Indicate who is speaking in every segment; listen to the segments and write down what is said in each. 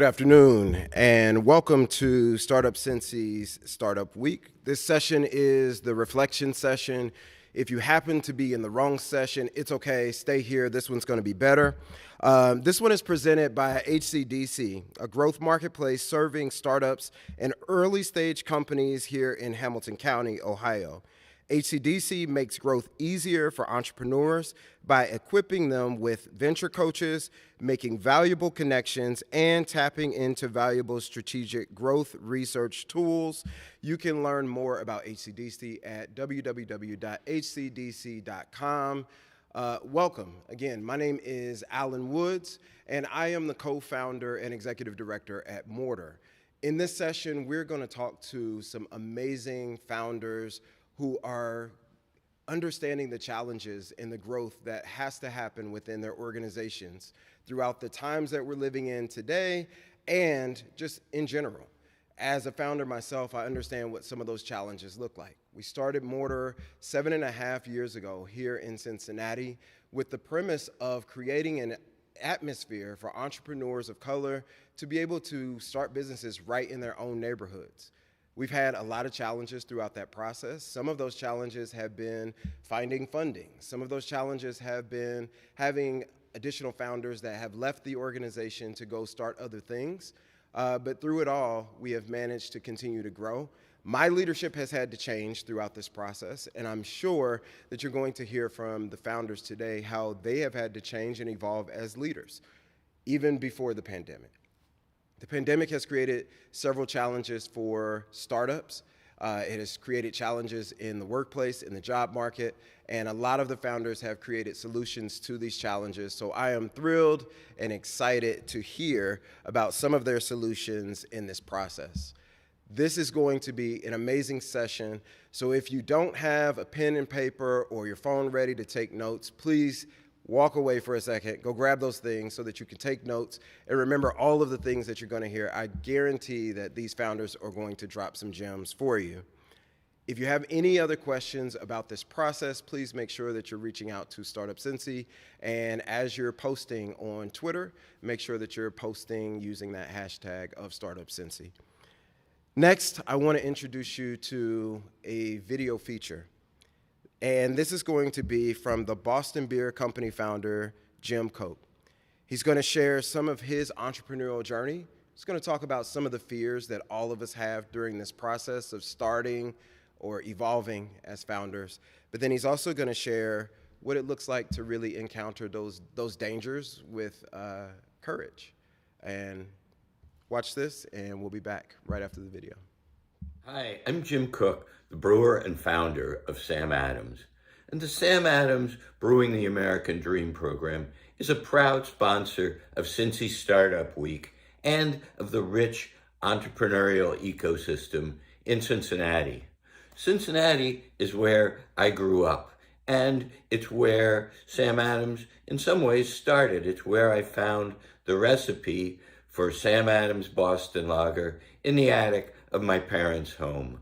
Speaker 1: afternoon, and welcome to StartupCincy's Startup Week. This session is the reflection session. If you happen to be in the wrong session, it's okay. Stay here. This one's going to be better. This one is presented by HCDC, a growth marketplace serving startups and early-stage companies here in Hamilton County, Ohio. HCDC makes growth easier for entrepreneurs by equipping them with venture coaches, making valuable connections, and tapping into valuable strategic growth research tools. You can learn more about HCDC at www.hcdc.com. Welcome. Again, my name is Alan Woods, and I am the co-founder and executive director at Mortar. In this session, we're going to talk to some amazing founders who are understanding the challenges and the growth that has to happen within their organizations throughout the times that we're living in today and just in general. As a founder myself, I understand what some of those challenges look like. We started Mortar 7.5 years ago here in Cincinnati with the premise of creating an atmosphere for entrepreneurs of color to be able to start businesses right in their own neighborhoods. We've had a lot of challenges throughout that process. Some of those challenges have been finding funding. Some of those challenges have been having additional founders that have left the organization to go start other things. But through it all, we have managed to continue to grow. My leadership has had to change throughout this process, and I'm sure that you're going to hear from the founders today how they have had to change and evolve as leaders, even before the pandemic. The pandemic has created several challenges for startups. It has created challenges in the workplace, in the job market, and a lot of the founders have created solutions to these challenges. So I am thrilled and excited to hear about some of their solutions in this process. This is going to be an amazing session. So if you don't have a pen and paper or your phone ready to take notes, please walk away for a second, go grab those things so that you can take notes and remember all of the things that you're going to hear. I guarantee that these founders are going to drop some gems for you. If you have any other questions about this process, please make sure that you're reaching out to StartupCincy. And as you're posting on Twitter, make sure that you're posting using that hashtag of StartupCincy. Next, I want to introduce you to a video feature. And this is going to be from the Boston Beer Company founder, Jim Koch. He's going to share some of his entrepreneurial journey. He's going to talk about some of the fears that all of us have during this process of starting or evolving as founders. But then he's also going to share what it looks like to really encounter those dangers with courage. And watch this, and we'll be back right after the video.
Speaker 2: Hi, I'm Jim Koch, the brewer and founder of Sam Adams. And the Sam Adams Brewing the American Dream program is a proud sponsor of Cincy Startup Week and of the rich entrepreneurial ecosystem in Cincinnati. Cincinnati is where I grew up, and it's where Sam Adams in some ways started. It's where I found the recipe for Sam Adams Boston Lager in the attic of my parents' home.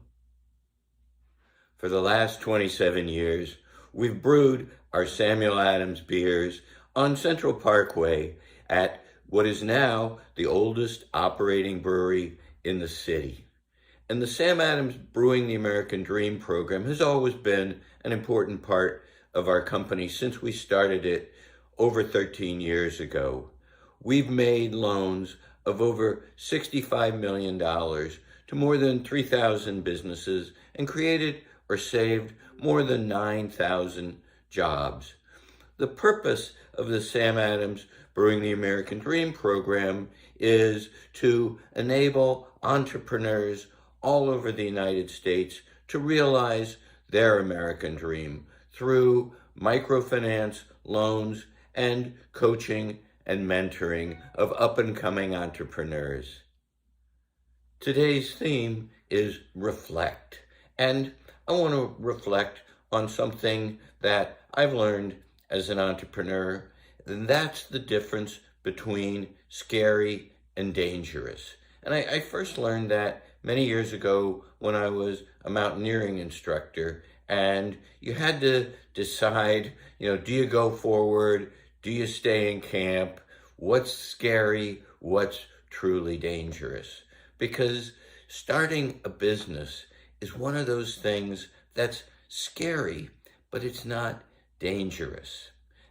Speaker 2: For the last 27 years, we've brewed our Samuel Adams beers on Central Parkway at what is now the oldest operating brewery in the city. And the Sam Adams Brewing the American Dream program has always been an important part of our company since we started it over 13 years ago. We've made loans of over $65 million to more than 3,000 businesses and created or saved more than 9,000 jobs. The purpose of the Sam Adams Brewing the American Dream program is to enable entrepreneurs all over the United States to realize their American dream through microfinance, loans, and coaching and mentoring of up-and-coming entrepreneurs. Today's theme is reflect, and I want to reflect on something that I've learned as an entrepreneur, and that's the difference between scary and dangerous. And I first learned that many years ago when I was a mountaineering instructor, and you had to decide, do you go forward? Do you stay in camp? What's scary? What's truly dangerous, because starting a business is one of those things that's scary, but it's not dangerous.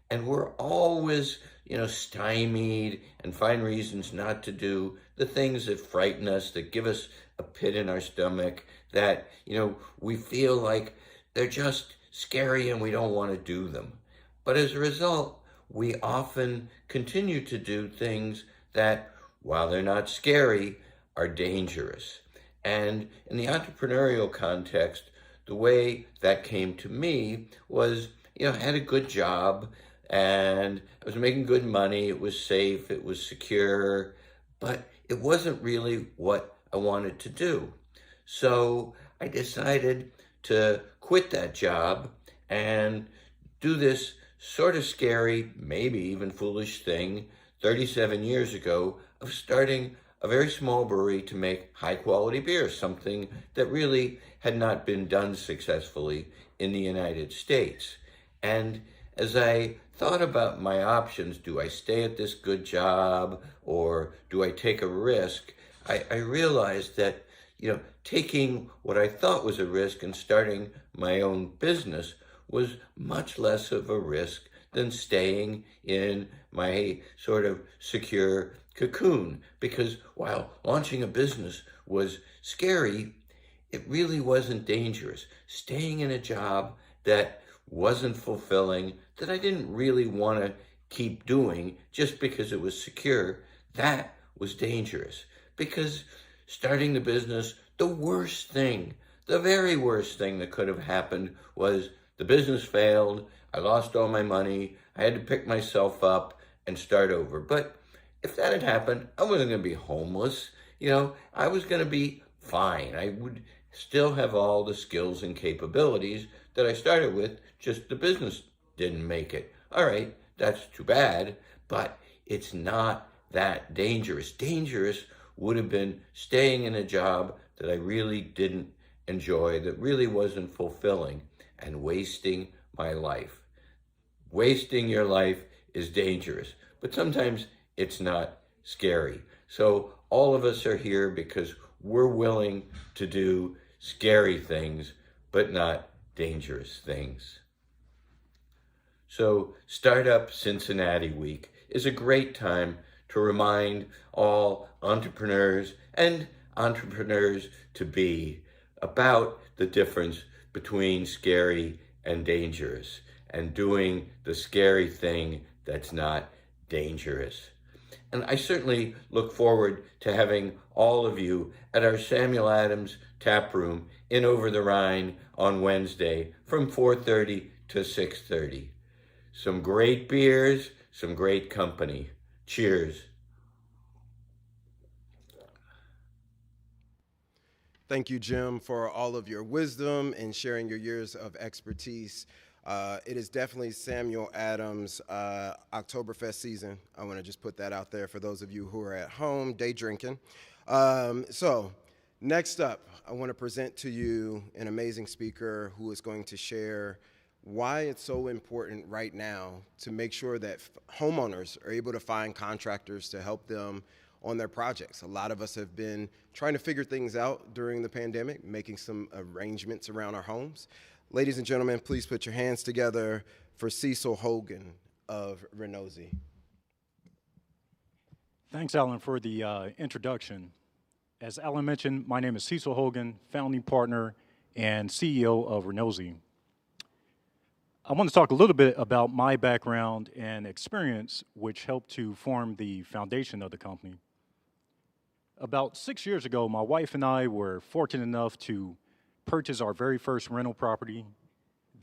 Speaker 2: And we're always, stymied and find reasons not to do the things that frighten us, that give us a pit in our stomach, that, we feel like they're just scary and we don't want to do them. But as a result, we often continue to do things that, while they're not scary, are dangerous. And in the entrepreneurial context, the way that came to me was, I had a good job and I was making good money. It was safe, it was secure, but it wasn't really what I wanted to do. So I decided to quit that job and do this sort of scary, maybe even foolish thing 37 years ago of starting a very small brewery to make high quality beer, something that really had not been done successfully in the United States. And as I thought about my options, do I stay at this good job or do I take a risk? I realized that, taking what I thought was a risk and starting my own business was much less of a risk than staying in my sort of secure cocoon. Because while launching a business was scary, it really wasn't dangerous. Staying in a job that wasn't fulfilling, that I didn't really want to keep doing just because it was secure, that was dangerous. Because starting the business, the very worst thing that could have happened was the business failed, I lost all my money, I had to pick myself up and start over. But if that had happened, I wasn't going to be homeless. I was going to be fine. I would still have all the skills and capabilities that I started with, just the business didn't make it. All right, that's too bad, but it's not that dangerous. Dangerous would have been staying in a job that I really didn't enjoy, that really wasn't fulfilling, and wasting my life. Wasting your life is dangerous, but sometimes it's not scary. So all of us are here because we're willing to do scary things, but not dangerous things. So Startup Cincinnati Week is a great time to remind all entrepreneurs and entrepreneurs to be about the difference between scary and dangerous, and doing the scary thing that's not dangerous. And I certainly look forward to having all of you at our Samuel Adams tap room in Over the Rhine on Wednesday from 4:30 to 6:30. Some great beers, some great company. Cheers.
Speaker 1: Thank you, Jim, for all of your wisdom and sharing your years of expertise. It is definitely Samuel Adams' Oktoberfest season. I want to just put that out there for those of you who are at home day drinking. So next up, I want to present to you an amazing speaker who is going to share why it's so important right now to make sure that homeowners are able to find contractors to help them on their projects. A lot of us have been trying to figure things out during the pandemic, making some arrangements around our homes. Ladies and gentlemen, please put your hands together for Cecil Hogan of Renosi.
Speaker 3: Thanks, Alan, for the introduction. As Alan mentioned, my name is Cecil Hogan, founding partner and CEO of Renosi. I want to talk a little bit about my background and experience, which helped to form the foundation of the company. About 6 years ago, my wife and I were fortunate enough to purchase our very first rental property.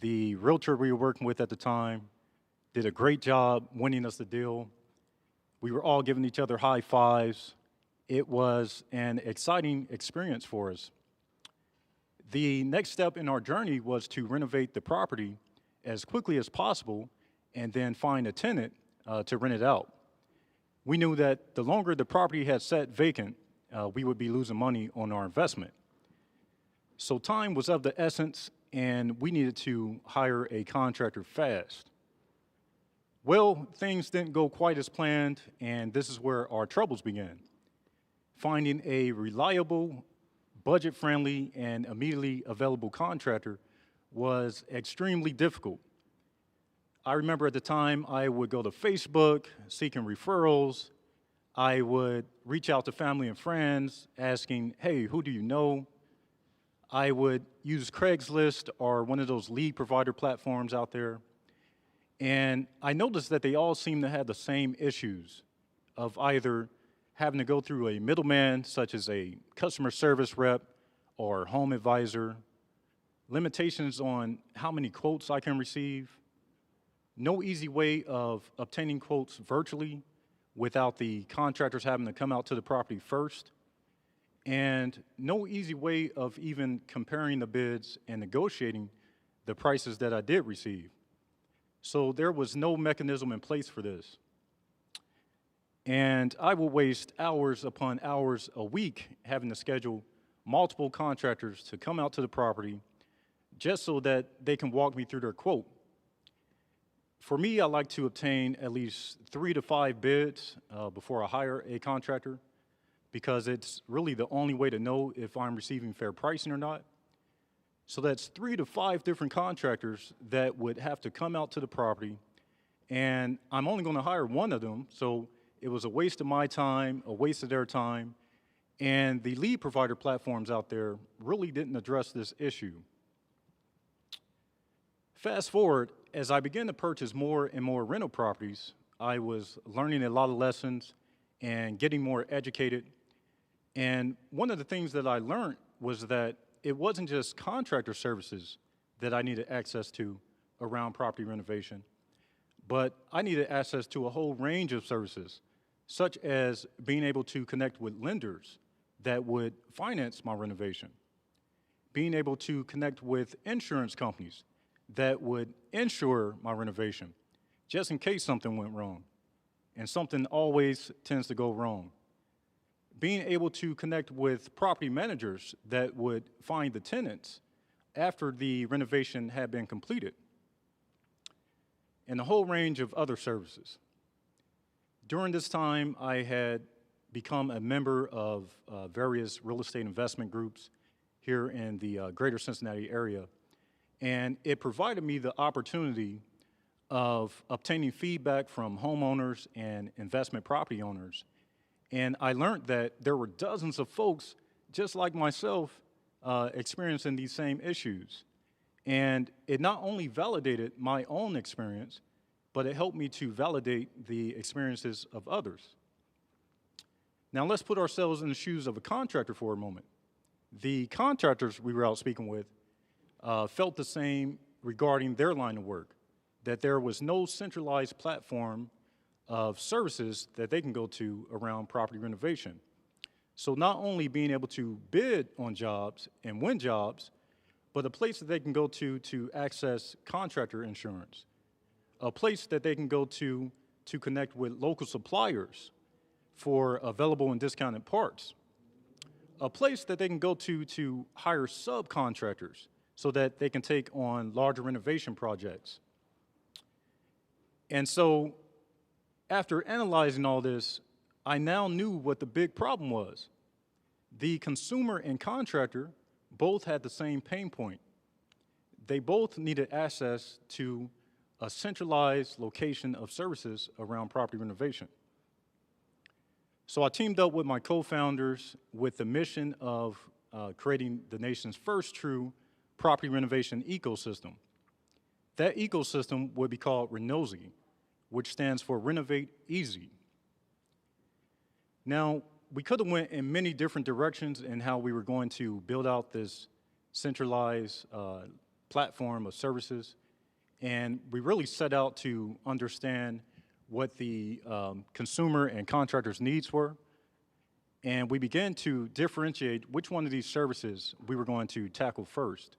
Speaker 3: The realtor we were working with at the time did a great job winning us the deal. We were all giving each other high fives. It was an exciting experience for us. The next step in our journey was to renovate the property as quickly as possible and then find a tenant to rent it out. We knew that the longer the property had sat vacant, we would be losing money on our investment. So time was of the essence, and we needed to hire a contractor fast. Well, things didn't go quite as planned, and this is where our troubles began. finding a reliable, budget-friendly, and immediately available contractor was extremely difficult. I remember at the time I would go to Facebook seeking referrals. I would reach out to family and friends asking, hey, who do you know? I would use Craigslist or one of those lead provider platforms out there. And I noticed that they all seem to have the same issues of either having to go through a middleman, such as a customer service rep or home advisor, limitations on how many quotes I can receive, no easy way of obtaining quotes virtually without the contractors having to come out to the property first, and no easy way of even comparing the bids and negotiating the prices that I did receive. So there was no mechanism in place for this. And I would waste hours upon hours a week having to schedule multiple contractors to come out to the property just so that they can walk me through their quote. For me, I like to obtain at least 3 to 5 bids before I hire a contractor, because it's really the only way to know if I'm receiving fair pricing or not. So that's 3 to 5 different contractors that would have to come out to the property, and I'm only going to hire one of them, so it was a waste of my time, a waste of their time, and the lead provider platforms out there really didn't address this issue. Fast forward, as I began to purchase more and more rental properties, I was learning a lot of lessons and getting more educated. And one of the things that I learned was that it wasn't just contractor services that I needed access to around property renovation, but I needed access to a whole range of services, such as being able to connect with lenders that would finance my renovation, being able to connect with insurance companies that would insure my renovation, just in case something went wrong. And something always tends to go wrong. Being able to connect with property managers that would find the tenants after the renovation had been completed, and a whole range of other services. During this time, I had become a member of various real estate investment groups here in the greater Cincinnati area, and it provided me the opportunity of obtaining feedback from homeowners and investment property owners. And I learned that there were dozens of folks just like myself experiencing these same issues. And it not only validated my own experience, but it helped me to validate the experiences of others. Now let's put ourselves in the shoes of a contractor for a moment. The contractors we were out speaking with felt the same regarding their line of work, that there was no centralized platform of services that they can go to around property renovation. So not only being able to bid on jobs and win jobs, but a place that they can go to access contractor insurance, a place that they can go to connect with local suppliers for available and discounted parts, a place that they can go to hire subcontractors so that they can take on larger renovation projects. And so after analyzing all this, I now knew what the big problem was. The consumer and contractor both had the same pain point. They both needed access to a centralized location of services around property renovation. So I teamed up with my co-founders with the mission of creating the nation's first true property renovation ecosystem. That ecosystem would be called Renosi, which stands for Renovate Easy. Now, we could have went in many different directions in how we were going to build out this centralized platform of services, and we really set out to understand what the consumer and contractors' needs were, and we began to differentiate which one of these services we were going to tackle first.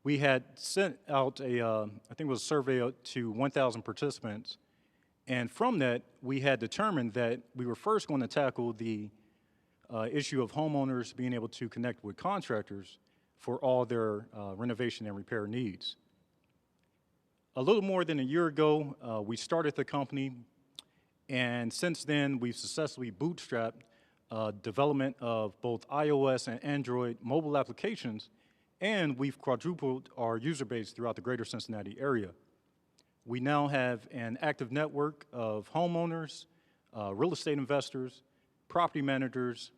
Speaker 3: We had sent out I think it was a survey to 1,000 participants, and from that, we had determined that we were first going to tackle the issue of homeowners being able to connect with contractors for all their renovation and repair needs. A little more than a year ago, we started the company, and since then, we've successfully bootstrapped development of both iOS and Android mobile applications, and we've quadrupled our user base throughout the greater Cincinnati area. We now have an active network of homeowners, real estate investors, property managers,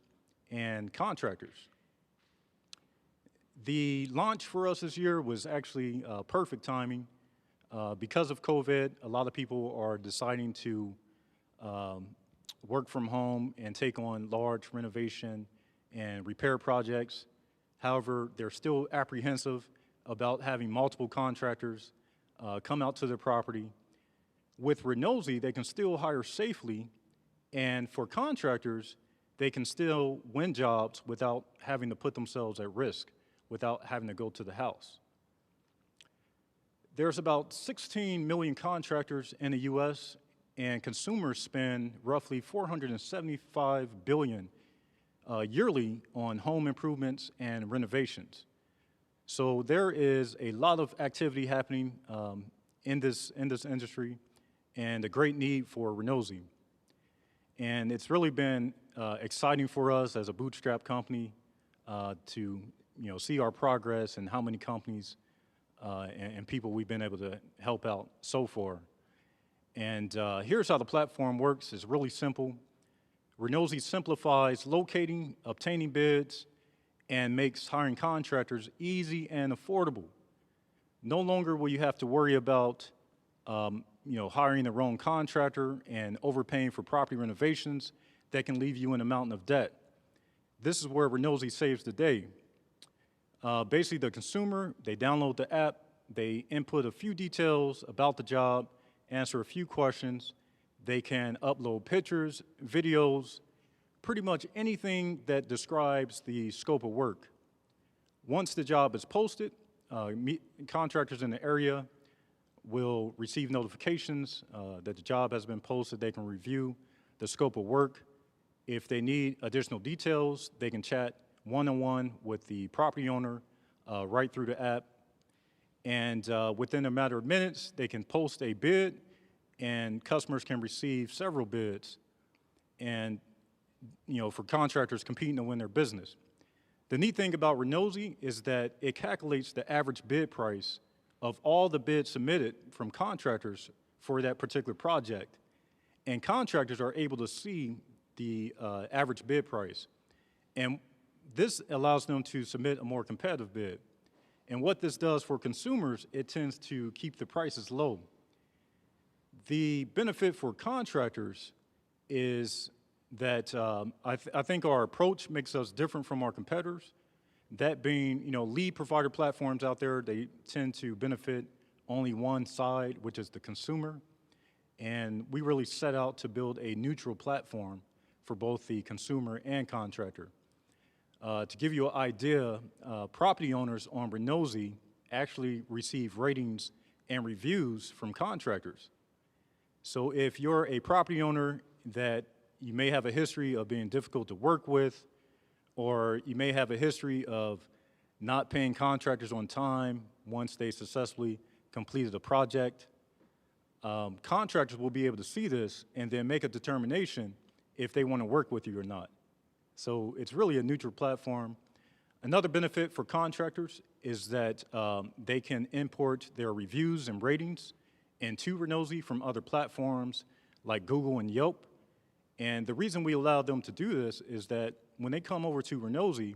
Speaker 3: and contractors. The launch for us this year was actually perfect timing. Because of COVID, a lot of people are deciding to work from home and take on large renovation and repair projects. However, they're still apprehensive about having multiple contractors come out to their property. With Renosi, they can still hire safely, and for contractors, they can still win jobs without having to put themselves at risk, without having to go to the house. There's about 16 million contractors in the US, and consumers spend roughly $475 billion yearly on home improvements and renovations. So there is a lot of activity happening in this industry, and a great need for Renosi. And it's really been exciting for us as a bootstrap company to see our progress and how many companies and people we've been able to help out so far. And here's how the platform works. It's really simple. Renosi simplifies locating, obtaining bids, and makes hiring contractors easy and affordable. No longer will you have to worry about hiring the wrong contractor and overpaying for property renovations that can leave you in a mountain of debt. This is where Renosi saves the day. Basically, the consumer, they download the app, they input a few details about the job, answer a few questions. They can upload pictures, videos, pretty much anything that describes the scope of work. Once the job is posted, contractors in the area will receive notifications that the job has been posted. They can review the scope of work. If they need additional details, they can chat one-on-one with the property owner right through the app. And within a matter of minutes, they can post a bid, and customers can receive several bids, and for contractors competing to win their business. The neat thing about Renosi is that it calculates the average bid price of all the bids submitted from contractors for that particular project. And contractors are able to see the average bid price. And this allows them to submit a more competitive bid. And what this does for consumers, it tends to keep the prices low. The benefit for contractors is that I think our approach makes us different from our competitors. That being, lead provider platforms out there, they tend to benefit only one side, which is the consumer. And we really set out to build a neutral platform for both the consumer and contractor. To give you an idea, property owners on Renosi actually receive ratings and reviews from contractors. So if you're a property owner that you may have a history of being difficult to work with, or you may have a history of not paying contractors on time once they successfully completed a project, contractors will be able to see this and then make a determination if they want to work with you or not. So it's really a neutral platform. Another benefit for contractors is that they can import their reviews and ratings into Renosi from other platforms like Google and Yelp. And the reason we allow them to do this is that when they come over to Renosi,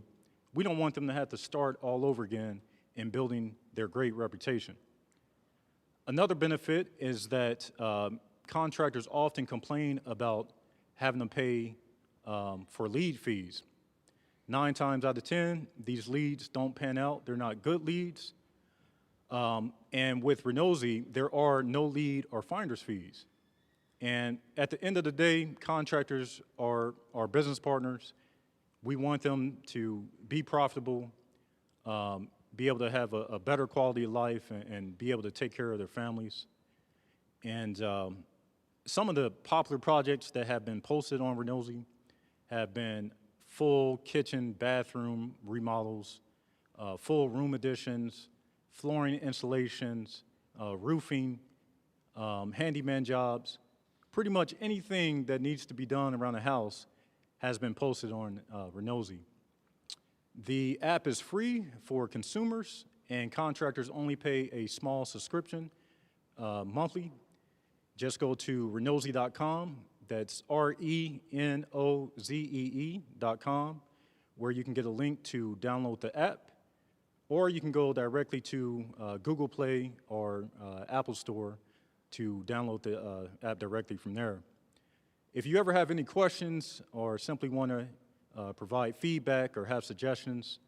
Speaker 3: we don't want them to have to start all over again in building their great reputation. Another benefit is that contractors often complain about having to pay for lead fees. 9 times out of 10, these leads don't pan out. They're not good leads. And with Renosi, there are no lead or finder's fees. And at the end of the day, contractors are our business partners. We want them to be profitable, be able to have a better quality of life, and be able to take care of their families. And some of the popular projects that have been posted on Renosi have been full kitchen, bathroom remodels, full room additions, flooring installations, roofing, handyman jobs. Pretty much anything that needs to be done around a house has been posted on Renosi. The app is free for consumers, and contractors only pay a small subscription monthly. Just go to Renosi.com, that's RENOZEE.com, where you can get a link to download the app, or you can go directly to Google Play or Apple Store to download the app directly from there. If you ever have any questions or simply want to provide feedback or have suggestions,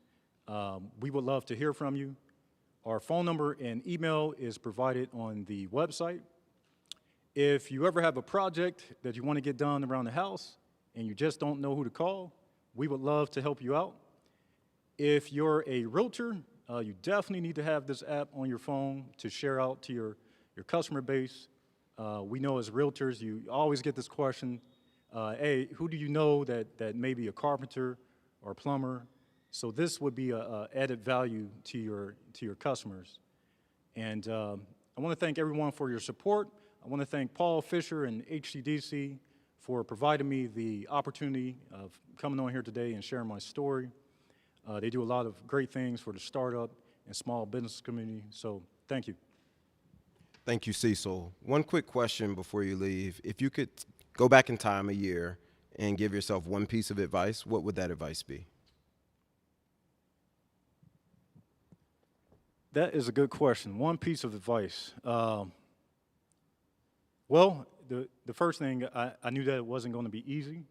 Speaker 3: we would love to hear from you. Our phone number and email is provided on the website. If you ever have a project that you want to get done around the house and you just don't know who to call, we would love to help you out. If you're a realtor, you definitely need to have this app on your phone to share out to your customer base. We know as realtors, you always get this question, hey, who do you know that may be a carpenter or a plumber? So this would be a added value to your customers. And I want to thank everyone for your support. I want to thank Paul Fisher and HTDC for providing me the opportunity of coming on here today and sharing my story. They do a lot of great things for the startup and small business community, so thank you.
Speaker 1: Thank you, Cecil. One quick question before you leave. If you could go back in time a year and give yourself one piece of advice, what would that advice be?
Speaker 3: That is a good question. One piece of advice. Well, the first thing, I knew that it wasn't going to be easy.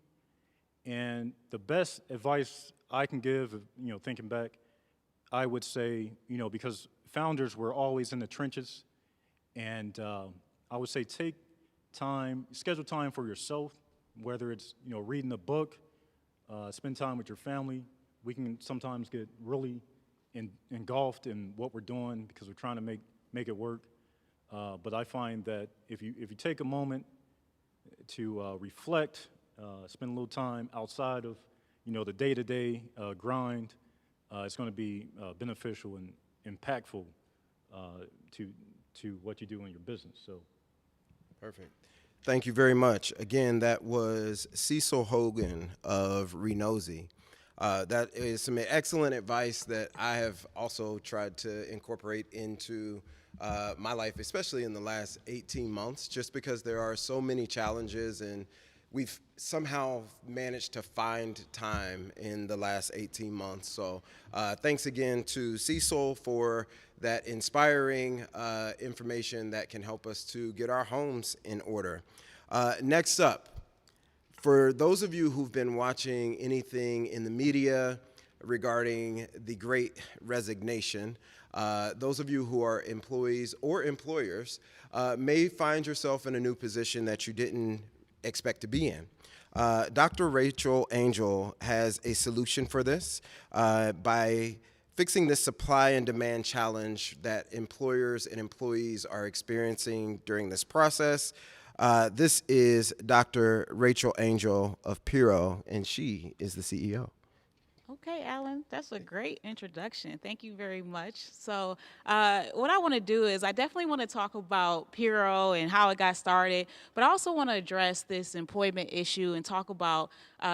Speaker 3: And the best advice I can give, thinking back, I would say, because founders were always in the trenches, and I would say take time, schedule time for yourself, whether it's, reading a book, spend time with your family. We can sometimes get really engulfed in what we're doing because we're trying to make it work. But I find that if you take a moment to reflect, spend a little time outside of the day-to-day grind, it's going to be beneficial and impactful to what you do in your business. So,
Speaker 1: perfect. Thank you very much. Again, that was Cecil Hogan of Renosi. That is some excellent advice that I have also tried to incorporate into my life, especially in the last 18 months, just because there are so many challenges, and we've somehow managed to find time in the last 18 months. So thanks again to Cecil for that inspiring information that can help us to get our homes in order. Next up, for those of you who've been watching anything in the media regarding the Great Resignation, those of you who are employees or employers may find yourself in a new position that you didn't expect to be in. Dr. Rachel Angel has a solution for this by fixing this supply and demand challenge that employers and employees are experiencing during this process. This is Dr. Rachel Angel of Piro, and she is the CEO.
Speaker 4: Okay, Alan, that's a great introduction. Thank you very much. So what I want to do is I definitely want to talk about Piro and how it got started, but I also want to address this employment issue and talk about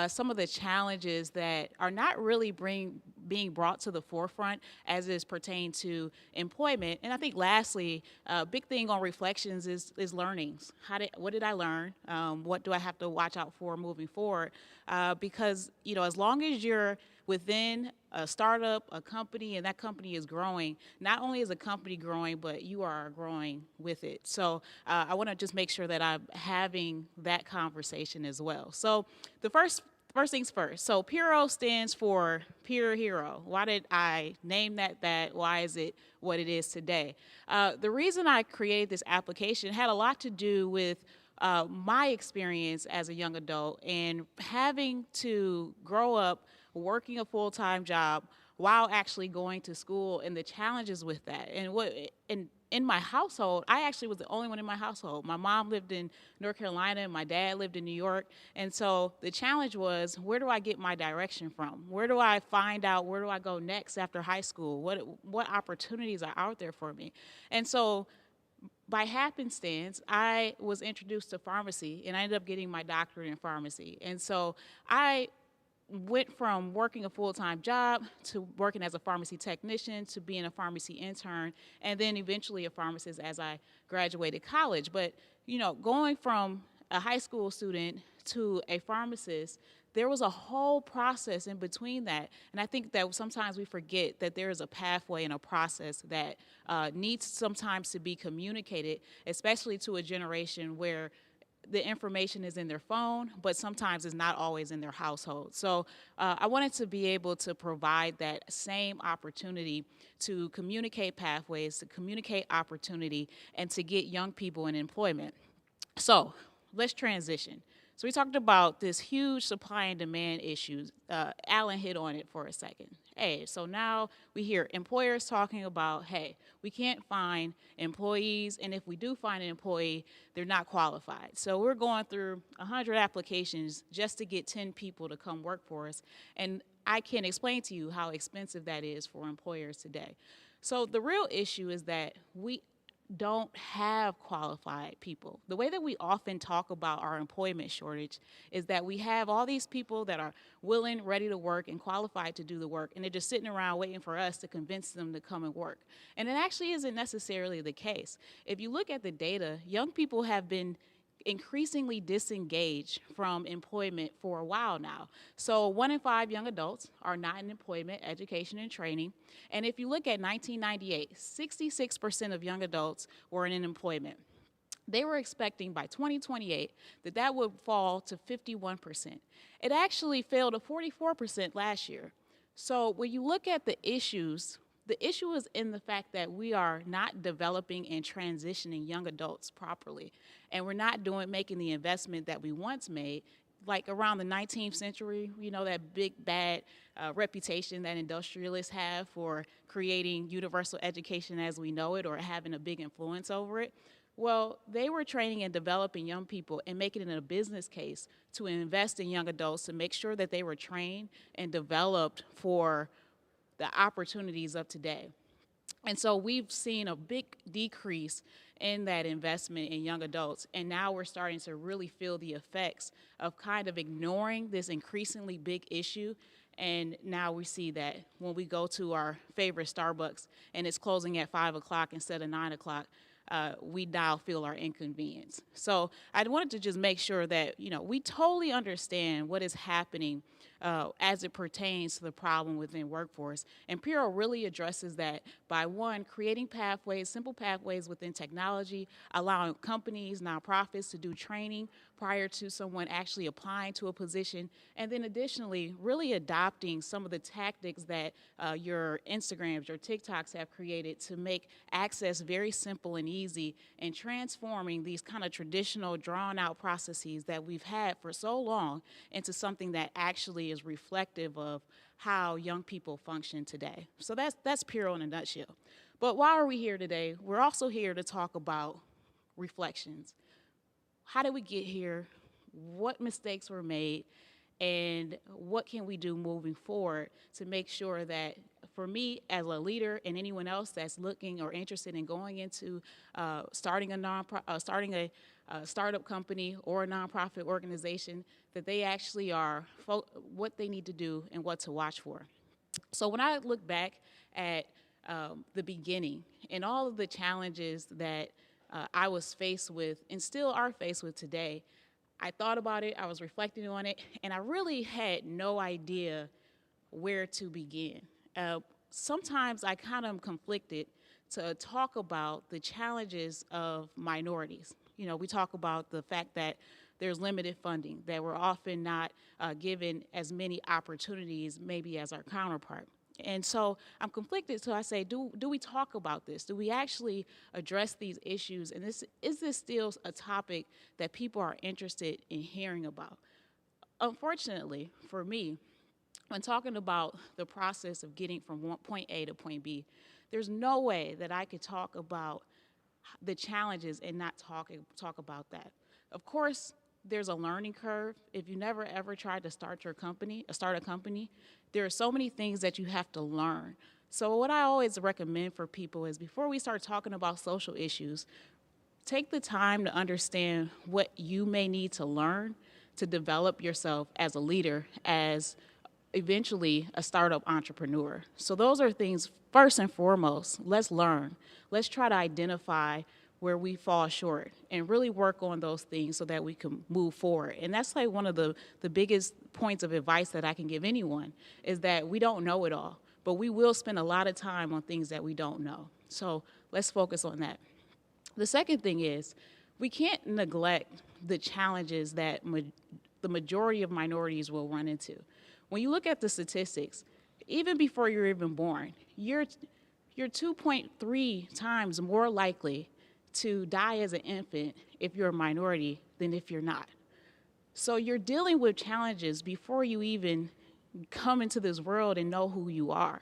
Speaker 4: some of the challenges that are not really being brought to the forefront as it pertains to employment. And I think lastly, a big thing on reflections is learnings. What did I learn? What do I have to watch out for moving forward? Because, as long as you're within a startup, a company, and that company is growing, not only is a company growing, but you are growing with it. So I want to just make sure that I'm having that conversation as well. So the first things first. So Piro stands for Pure Hero. Why did I name that? Why is it what it is today? The reason I created this application had a lot to do with my experience as a young adult and having to grow up working a full-time job while actually going to school and the challenges with that. And in my household, I actually was the only one in my household. My mom lived in North Carolina and my dad lived in New York. And so the challenge was, where do I get my direction from? Where do I find out, where do I go next after high school? What opportunities are out there for me? And so by happenstance, I was introduced to pharmacy, and I ended up getting my doctorate in pharmacy. And so I went from working a full-time job to working as a pharmacy technician to being a pharmacy intern, and then eventually a pharmacist as I graduated college. But, going from a high school student to a pharmacist, there was a whole process in between that. And I think that sometimes we forget that there is a pathway and a process that needs sometimes to be communicated, especially to a generation where the information is in their phone, but sometimes it's not always in their household. So I wanted to be able to provide that same opportunity to communicate pathways, to communicate opportunity, and to get young people in employment. So let's transition. So we talked about this huge supply and demand issues. Alan hit on it for a second. Hey, so now we hear employers talking about, hey, we can't find employees, and if we do find an employee, they're not qualified. So we're going through 100 applications just to get 10 people to come work for us, and I can explain to you how expensive that is for employers today. So the real issue is that we don't have qualified people. The way that we often talk about our employment shortage is that we have all these people that are willing, ready to work, and qualified to do the work, and they're just sitting around waiting for us to convince them to come and work. And it actually isn't necessarily the case. If you look at the data, young people have been increasingly disengaged from employment for a while now. So 1 in 5 young adults are not in employment, education, and training. And if you look at 1998, 66% of young adults were in employment. They were expecting by 2028 that would fall to 51%. It actually fell to 44% last year. So when you look at the issues, the issue is in the fact that we are not developing and transitioning young adults properly, and we're not making the investment that we once made. Like around the 19th century, that big bad reputation that industrialists have for creating universal education as we know it, or having a big influence over it. Well, they were training and developing young people and making it a business case to invest in young adults to make sure that they were trained and developed for the opportunities of today. And so we've seen a big decrease in that investment in young adults, and now we're starting to really feel the effects of kind of ignoring this increasingly big issue. And now we see that when we go to our favorite Starbucks and it's closing at 5 o'clock instead of 9 o'clock, we now feel our inconvenience. So I wanted to just make sure that, we totally understand what is happening as it pertains to the problem within workforce. And Piro really addresses that by, one, creating pathways, simple pathways within technology, allowing companies, nonprofits to do training prior to someone actually applying to a position, and then additionally, really adopting some of the tactics that your Instagrams, your TikToks have created to make access very simple and easy, and transforming these kind of traditional drawn-out processes that we've had for so long into something that actually is reflective of how young people function today. So that's Piro in a nutshell. But why are we here today? We're also here to talk about reflections. How did we get here? What mistakes were made? And what can we do moving forward to make sure that, for me as a leader and anyone else that's looking or interested in going into starting a startup company or a nonprofit organization, that they actually are what they need to do and what to watch for. So when I look back at the beginning and all of the challenges that I was faced with and still are faced with today, I thought about it, I was reflecting on it, and I really had no idea where to begin. Sometimes I kind of am conflicted to talk about the challenges of minorities. We talk about the fact that there's limited funding, that we're often not given as many opportunities maybe as our counterpart. And so I'm conflicted, so I say, do we talk about this? Do we actually address these issues? And is this still a topic that people are interested in hearing about? Unfortunately, for me, when talking about the process of getting from point A to point B, there's no way that I could talk about the challenges and not talk about that. Of course, there's a learning curve. If you never ever tried to start a company, there are so many things that you have to learn. So what I always recommend for people is, before we start talking about social issues, take the time to understand what you may need to learn to develop yourself as a leader, as eventually a startup entrepreneur. So those are things, first and foremost, let's learn. Let's try to identify where we fall short and really work on those things so that we can move forward. And that's like one of the biggest points of advice that I can give anyone is that we don't know it all, but we will spend a lot of time on things that we don't know. So let's focus on that. The second thing is we can't neglect the challenges that the majority of minorities will run into. When you look at the statistics, even before you're even born, you're 2.3 times more likely to die as an infant if you're a minority than if you're not. So you're dealing with challenges before you even come into this world and know who you are.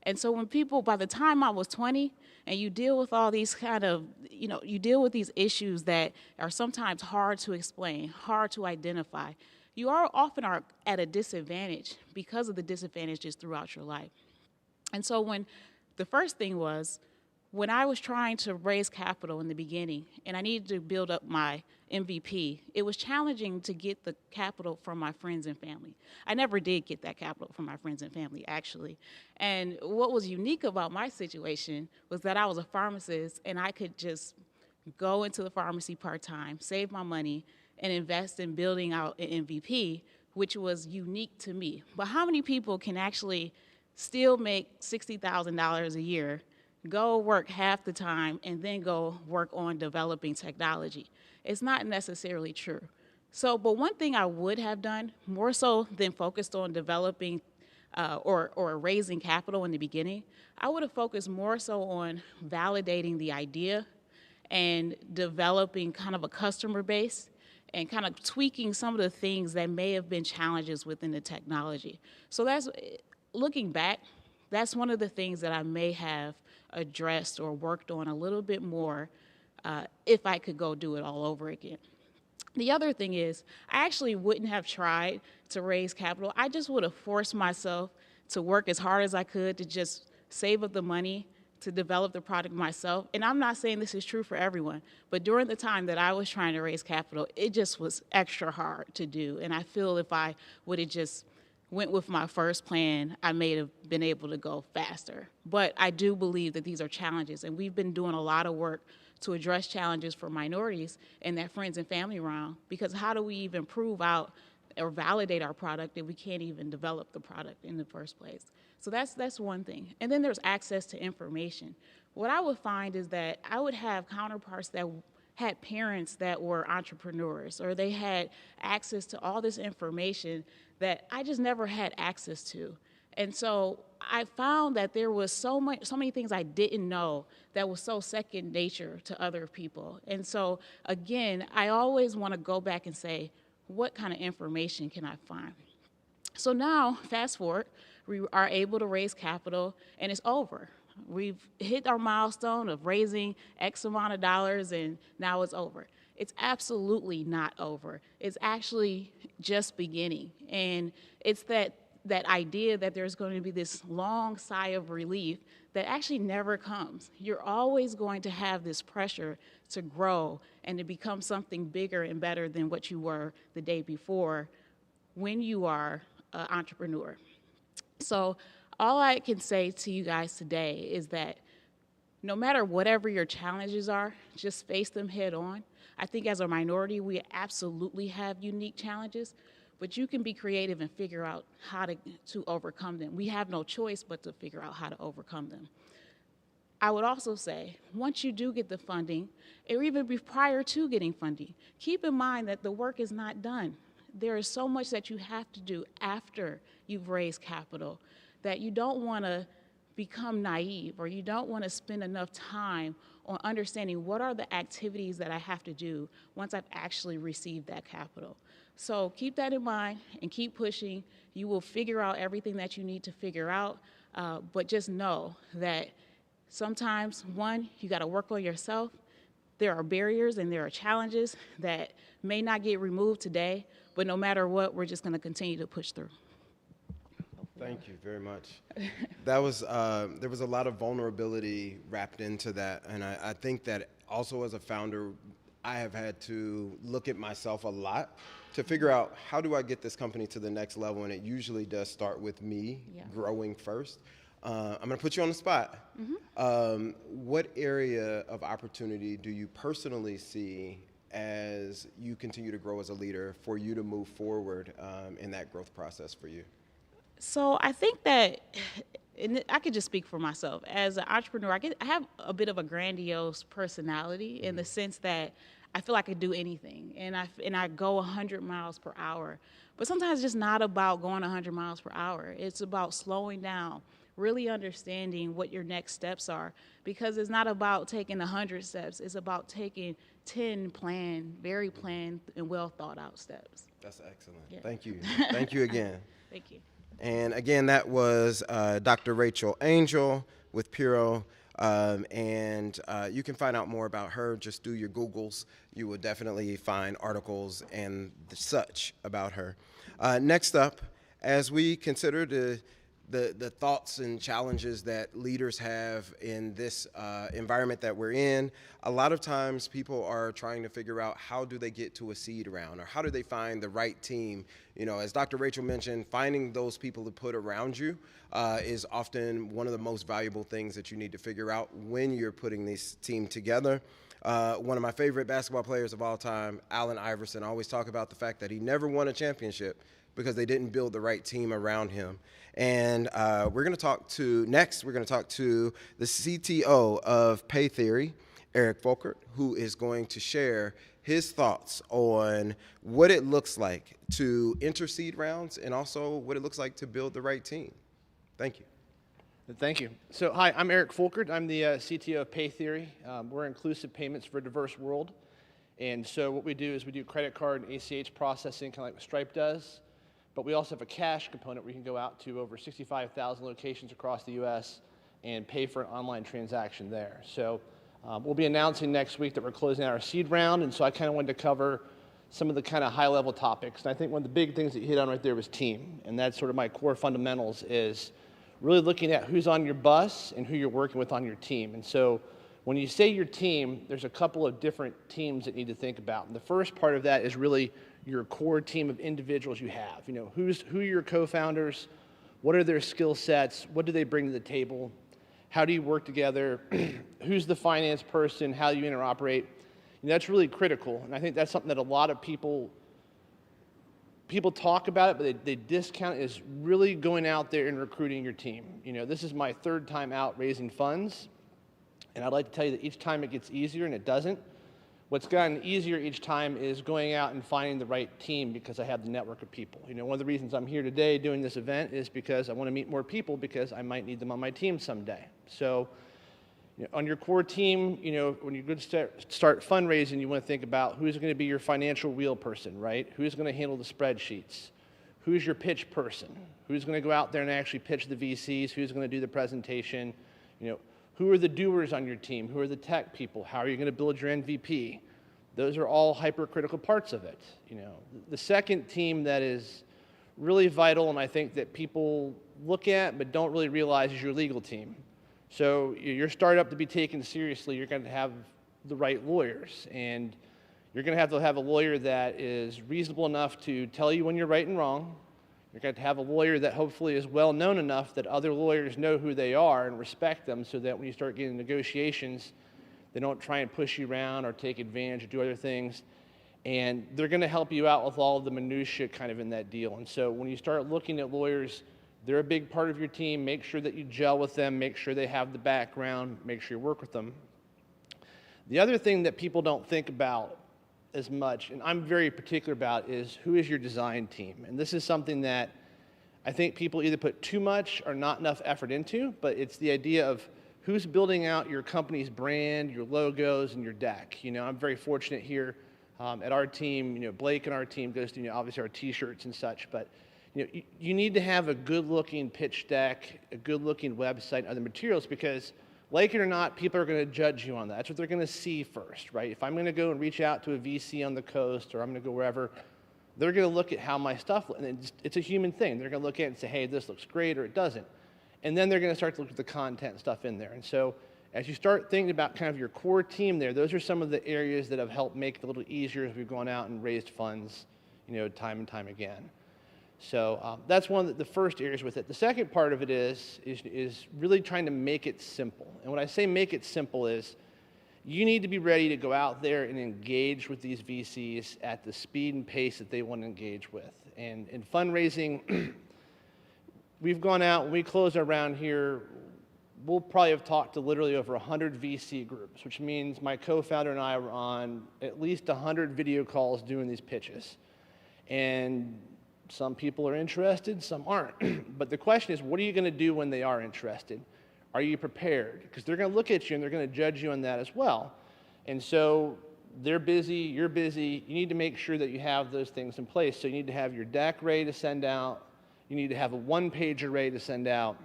Speaker 4: And so when people, by the time I was 20, and you deal with all these kind of, you deal with these issues that are sometimes hard to explain, hard to identify, you often are at a disadvantage because of the disadvantages throughout your life. And so when the first thing was, when I was trying to raise capital in the beginning and I needed to build up my MVP, it was challenging to get the capital from my friends and family. I never did get that capital from my friends and family, actually. And what was unique about my situation was that I was a pharmacist and I could just go into the pharmacy part-time, save my money, and invest in building out an MVP, which was unique to me. But how many people can actually still make $60,000 a year, go work half the time, and then go work on developing technology? It's not necessarily true. So, but one thing I would have done, more so than focused on developing or raising capital in the beginning, I would have focused more so on validating the idea and developing kind of a customer base and kind of tweaking some of the things that may have been challenges within the technology. So that's, looking back, that's one of the things that I may have addressed or worked on a little bit more if I could go do it all over again. The other thing is, I actually wouldn't have tried to raise capital. I just would have forced myself to work as hard as I could to just save up the money to develop the product myself. And I'm not saying this is true for everyone, but during the time that I was trying to raise capital, it just was extra hard to do. And I feel if I would have just went with my first plan, I may have been able to go faster. But I do believe that these are challenges, and we've been doing a lot of work to address challenges for minorities in that friends and family round, because how do we even prove out or validate our product if we can't even develop the product in the first place? So that's one thing. And then there's access to information. What I would find is that I would have counterparts that had parents that were entrepreneurs, or they had access to all this information that I just never had access to. And so I found that there was so many things I didn't know that was so second nature to other people. And so again, I always want to go back and say, what kind of information can I find? So now, fast forward, we are able to raise capital, and it's over. We've hit our milestone of raising X amount of dollars, and now it's over. It's absolutely not over. It's actually just beginning. And it's that idea that there's going to be this long sigh of relief that actually never comes. You're always going to have this pressure to grow and to become something bigger and better than what you were the day before when you are an entrepreneur. So all I can say to you guys today is that no matter whatever your challenges are, just face them head on. I think as a minority, we absolutely have unique challenges, but you can be creative and figure out how to overcome them. We have no choice but to figure out how to overcome them. I would also say, once you do get the funding, or even prior to getting funding, keep in mind that the work is not done. There is so much that you have to do after you've raised capital that you don't want to become naive, or you don't want to spend enough time on understanding what are the activities that I have to do once I've actually received that capital. So keep that in mind and keep pushing. You will figure out everything that you need to figure out, but just know that sometimes, one, you got to work on yourself. There are barriers and there are challenges that may not get removed today, but no matter what, we're just going to continue to push through.
Speaker 1: Thank you very much. That was there was a lot of vulnerability wrapped into that, and I think that also as a founder, I have had to look at myself a lot to figure out how do I get this company to the next level, and it usually does start with me growing first. I'm going to put you on the spot. What area of opportunity do you personally see as you continue to grow as a leader for you to move forward in that growth process for you?
Speaker 4: So I think that, and I could just speak for myself as an entrepreneur. I have a bit of a grandiose personality in the sense that I feel I could do anything, and I go 100 miles per hour. But sometimes it's just not about going 100 miles per hour. It's about slowing down, really understanding what your next steps are, because it's not about taking 100 steps. It's about taking 10 very planned and well thought out steps.
Speaker 1: That's excellent.
Speaker 4: Yeah.
Speaker 1: Thank you. Thank you again.
Speaker 4: Thank you.
Speaker 1: And again, that was Dr. Rachel Angel with Piro. And you can find out more about her. Just do your Googles. You will definitely find articles and such about her. Next up, as we consider the thoughts and challenges that leaders have in this environment that we're in, a lot of times people are trying to figure out how do they get to a seed round, or how do they find the right team. You know, as Dr. Rachel mentioned, finding those people to put around you is often one of the most valuable things that you need to figure out when you're putting this team together. One of my favorite basketball players of all time, Allen Iverson, always talk about the fact that he never won a championship because they didn't build the right team around him. And we're going to talk to the CTO of Pay Theory, Eric Folkert, who is going to share his thoughts on what it looks like to enter seed rounds and also what it looks like to build the right team. Thank you.
Speaker 5: Thank you. So, hi, I'm Eric Folkert. I'm the CTO of Pay Theory. We're inclusive payments for a diverse world. And so what we do is we do credit card and ACH processing, kind of like what Stripe does. But we also have a cash component where you can go out to over 65,000 locations across the U.S. and pay for an online transaction there. So we'll be announcing next week that we're closing out our seed round, and so I kind of wanted to cover some of the kind of high-level topics. And I think one of the big things that you hit on right there was team, and that's sort of my core fundamentals is really looking at who's on your bus and who you're working with on your team. And so when you say your team, there's a couple of different teams that you need to think about. And the first part of that is really your core team of individuals you have. You know, who are your co-founders? What are their skill sets? What do they bring to the table? How do you work together? Who's the finance person? How do you interoperate? And that's really critical. And I think that's something that a lot of people talk about it, but they discount is really going out there and recruiting your team. You know, this is my third time out raising funds. And I'd like to tell you that each time it gets easier, and it doesn't. What's gotten easier each time is going out and finding the right team because I have the network of people. You know, one of the reasons I'm here today doing this event is because I want to meet more people because I might need them on my team someday. So, you know, on your core team, you know, when you go to start fundraising, you want to think about who's going to be your financial wheel person, right? Who's going to handle the spreadsheets? Who's your pitch person? Who's going to go out there and actually pitch the VCs? Who's going to do the presentation? You know, who are the doers on your team? Who are the tech people? How are you going to build your MVP? Those are all hypercritical parts of it. You know, the second team that is really vital, and I think that people look at but don't really realize, is your legal team. So your startup to be taken seriously, you're going to have the right lawyers, and you're going to have a lawyer that is reasonable enough to tell you when you're right and wrong. You're going to have a lawyer that hopefully is well known enough that other lawyers know who they are and respect them, so that when you start getting negotiations, they don't try and push you around or take advantage or do other things. And they're going to help you out with all of the minutiae kind of in that deal. And so when you start looking at lawyers, they're a big part of your team. Make sure that you gel with them. Make sure they have the background. Make sure you work with them. The other thing that people don't think about as much, and I'm very particular about, is who is your design team. And this is something that I think people either put too much or not enough effort into, but it's the idea of who's building out your company's brand, your logos, and your deck. You know, I'm very fortunate here at our team. You know, Blake and our team goes to, you know, obviously our T-shirts and such, but you know, you need to have a good-looking pitch deck, a good-looking website, and other materials, because like it or not, people are going to judge you on that. That's what they're going to see first, right? If I'm going to go and reach out to a VC on the coast, or I'm going to go wherever, they're going to look at how my stuff, and it's a human thing. They're going to look at it and say, hey, this looks great, or it doesn't. And then they're going to start to look at the content and stuff in there. And so As you start thinking about kind of your core team there, those are some of the areas that have helped make it a little easier as we've gone out and raised funds, time and time again. So that's one of the first areas with it. The second part of it is really trying to make it simple. And when I say make it simple is you need to be ready to go out there and engage with these VCs at the speed and pace that they want to engage with. And in fundraising, we've gone out, when we close our round here, we'll probably have talked to literally over 100 VC groups, which means my co-founder and I were on at least 100 video calls doing these pitches. And some people are interested, some aren't. But the question is, what are you going to do when they are interested? Are you prepared? Because they're going to look at you and they're going to judge you on that as well. And so they're busy, you're busy. You need to make sure that you have those things in place. So you need to have your deck ready to send out. You need to have a one-pager ready to send out.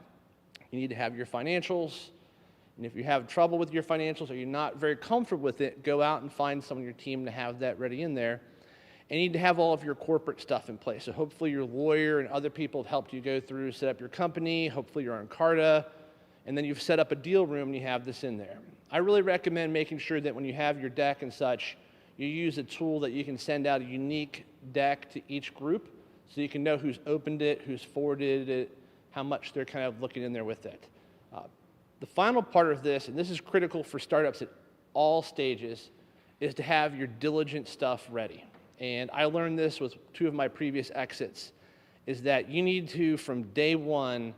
Speaker 5: You need to have your financials. And if you have trouble with your financials or you're not very comfortable with it, go out and find someone on your team to have that ready in there. And you need to have all of your corporate stuff in place. So hopefully your lawyer and other people have helped you go through, set up your company. Hopefully you're on Carta. And then you've set up a deal room and you have this in there. I really recommend making sure that when you have your deck and such, you use a tool that you can send out a unique deck to each group so you can know who's opened it, who's forwarded it, how much they're kind of looking in there with it. The final part of this, and this is critical for startups at all stages, is to have your diligent stuff ready. And I learned this with 2 of my previous exits, is that you need to, from day one,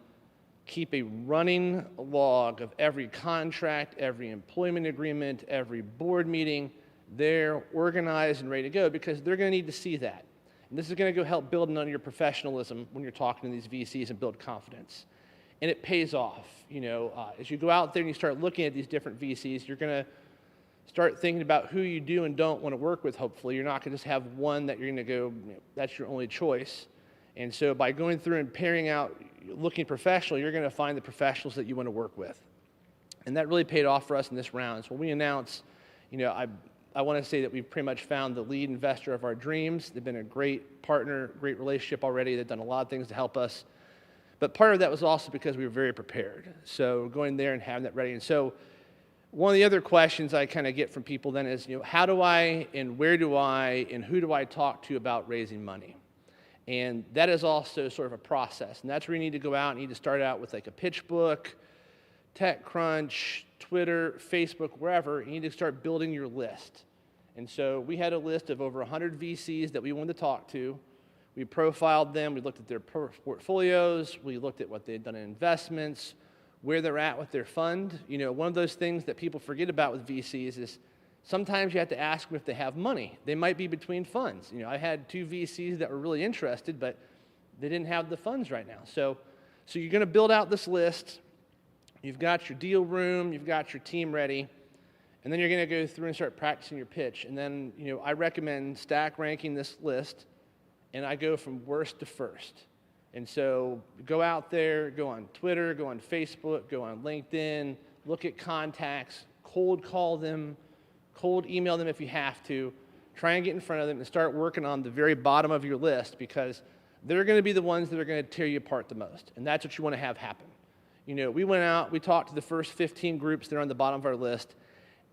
Speaker 5: keep a running log of every contract, every employment agreement, every board meeting. They're organized and ready to go because they're going to need to see that. And this is going to go help building on your professionalism when you're talking to these VCs and build confidence. And it pays off. As you go out there and you start looking at these different VCs, you're going to start thinking about who you do and don't want to work with, hopefully. You're not going to just have one that you're going to go, that's your only choice. And so by going through and pairing out, looking professional, you're going to find the professionals that you want to work with. And that really paid off for us in this round. So when we announced, I want to say that we've pretty much found the lead investor of our dreams. They've been a great partner, great relationship already. They've done a lot of things to help us. But part of that was also because we were very prepared. So going there and having that ready. And so one of the other questions I kind of get from people then is, how do I and where do I and who do I talk to about raising money? And that is also sort of a process. And that's where you need to go out and you need to start out with like a pitch book, TechCrunch, Twitter, Facebook, wherever. You need to start building your list. And so we had a list of over 100 VCs that we wanted to talk to. We profiled them. We looked at their portfolios. We looked at what they had done in investments, where they're at with their fund. One of those things that people forget about with VCs is sometimes you have to ask them if they have money. They might be between funds. I had 2 VCs that were really interested, but they didn't have the funds right now. So you're going to build out this list. You've got your deal room. You've got your team ready. And then you're going to go through and start practicing your pitch. And then, I recommend stack ranking this list. And I go from worst to first. And so go out there, go on Twitter, go on Facebook, go on LinkedIn, look at contacts, cold call them, cold email them if you have to. Try and get in front of them and start working on the very bottom of your list because they're going to be the ones that are going to tear you apart the most. And that's what you want to have happen. We went out, we talked to the first 15 groups that are on the bottom of our list,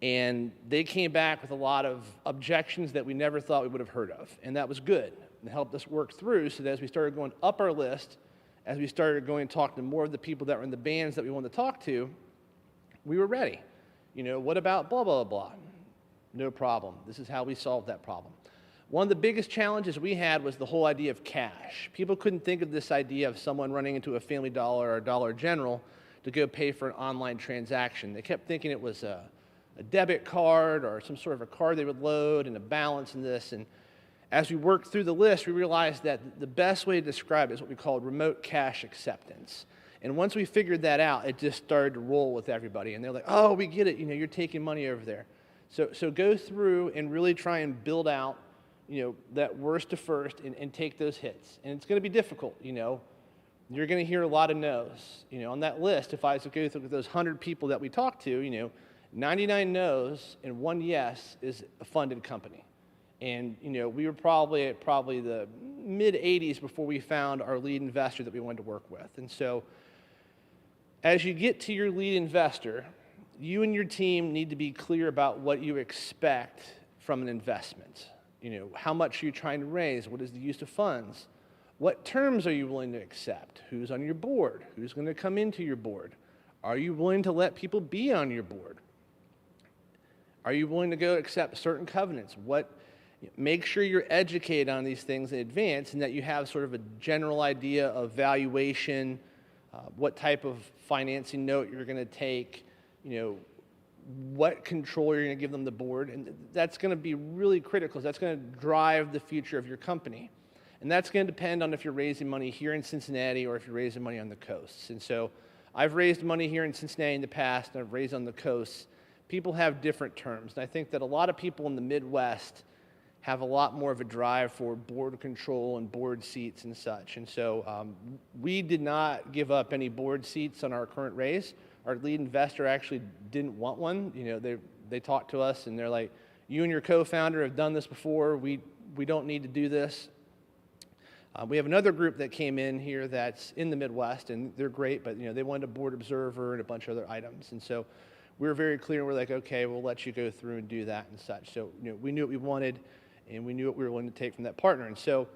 Speaker 5: and they came back with a lot of objections that we never thought we would have heard of. And that was good. And helped us work through so that as we started going up our list, as we started going and talking to more of the people that were in the bands that we wanted to talk to, we were ready. What about blah, blah, blah? No problem. This is how we solved that problem. One of the biggest challenges we had was the whole idea of cash. People couldn't think of this idea of someone running into a Family Dollar or Dollar General to go pay for an online transaction. They kept thinking it was a debit card or some sort of a card they would load and a balance in this. And as we worked through the list, we realized that the best way to describe it is what we called remote cash acceptance. And once we figured that out, it just started to roll with everybody. And they're like, oh, we get it. You're taking money over there. So go through and really try and build out, that worst to first and take those hits. And it's going to be difficult, You're going to hear a lot of no's. On that list, if I was to go through those 100 people that we talked to, 99 no's and 1 yes is a funded company. And, we were probably at the mid-80s before we found our lead investor that we wanted to work with. And so as you get to your lead investor, You and your team need to be clear about what you expect from an investment. How much are you trying to raise? What is the use of funds? What terms are you willing to accept? Who's on your board? Who's going to come into your board? Are you willing to let people be on your board? Are you willing to go accept certain covenants? Make sure you're educated on these things in advance and that you have sort of a general idea of valuation, what type of financing note you're going to take, what control you're going to give them the board. And that's going to be really critical. That's going to drive the future of your company. And that's going to depend on if you're raising money here in Cincinnati or if you're raising money on the coasts. And so I've raised money here in Cincinnati in the past, and I've raised on the coasts. People have different terms. And I think that a lot of people in the Midwest have a lot more of a drive for board control and board seats and such. And so we did not give up any board seats on our current raise. Our lead investor actually didn't want one. They talked to us and they're like, you and your co-founder have done this before. We don't need to do this. We have another group that came in here that's in the Midwest, and they're great, but they wanted a board observer and a bunch of other items. And so we were very clear. We're like, okay, we'll let you go through and do that and such. So we knew what we wanted, and we knew what we were willing to take from that partner. And so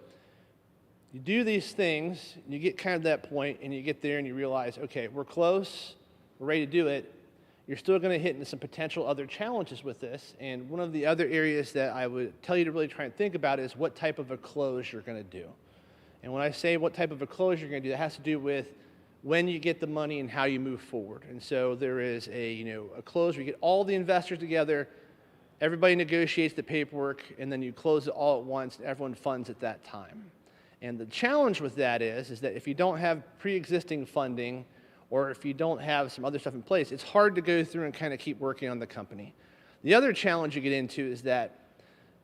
Speaker 5: you do these things, and you get kind of that point, and you get there and you realize, okay, we're close, we're ready to do it. You're still going to hit into some potential other challenges with this. And one of the other areas that I would tell you to really try and think about is what type of a close you're going to do. And when I say what type of a close you're going to do, that has to do with when you get the money and how you move forward. And so there is a close where you get all the investors together, everybody negotiates the paperwork, and then you close it all at once, and everyone funds at that time. And the challenge with that is that if you don't have pre-existing funding, or if you don't have some other stuff in place, it's hard to go through and kind of keep working on the company. The other challenge you get into is that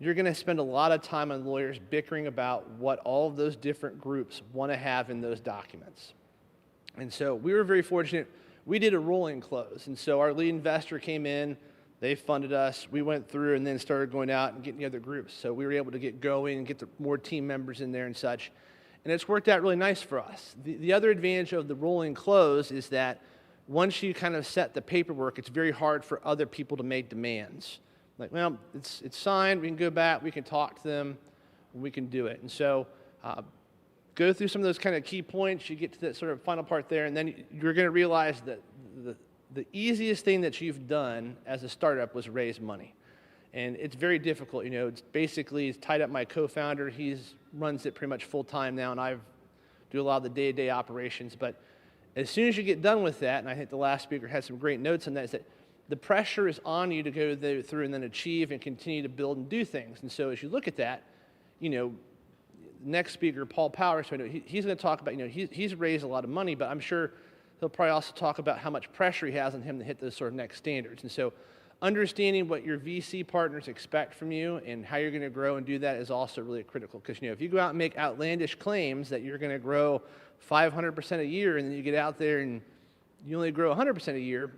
Speaker 5: you're going to spend a lot of time on lawyers bickering about what all of those different groups want to have in those documents. And so we were very fortunate. We did a rolling close. And so our lead investor came in, they funded us, we went through and then started going out and getting the other groups. So we were able to get going and get more team members in there and such. And it's worked out really nice for us. The other advantage of the rolling close is that once you kind of set the paperwork, it's very hard for other people to make demands. Like, well, it's signed, we can go back, we can talk to them, we can do it. And so go through some of those kind of key points, you get to that sort of final part there, and then you're going to realize that the easiest thing that you've done as a startup was raise money. And it's very difficult. It's tied up my co-founder. He runs it pretty much full-time now, and I do a lot of the day-to-day operations. But as soon as you get done with that, and I think the last speaker had some great notes on that, is that the pressure is on you to go through and then achieve and continue to build and do things. And so as you look at that, next speaker, Paul Powers, he's going to talk about, he's raised a lot of money, but I'm sure he'll probably also talk about how much pressure he has on him to hit those sort of next standards. And so understanding what your VC partners expect from you and how you're going to grow and do that is also really critical. Because, if you go out and make outlandish claims that you're going to grow 500% a year, and then you get out there and you only grow 100% a year,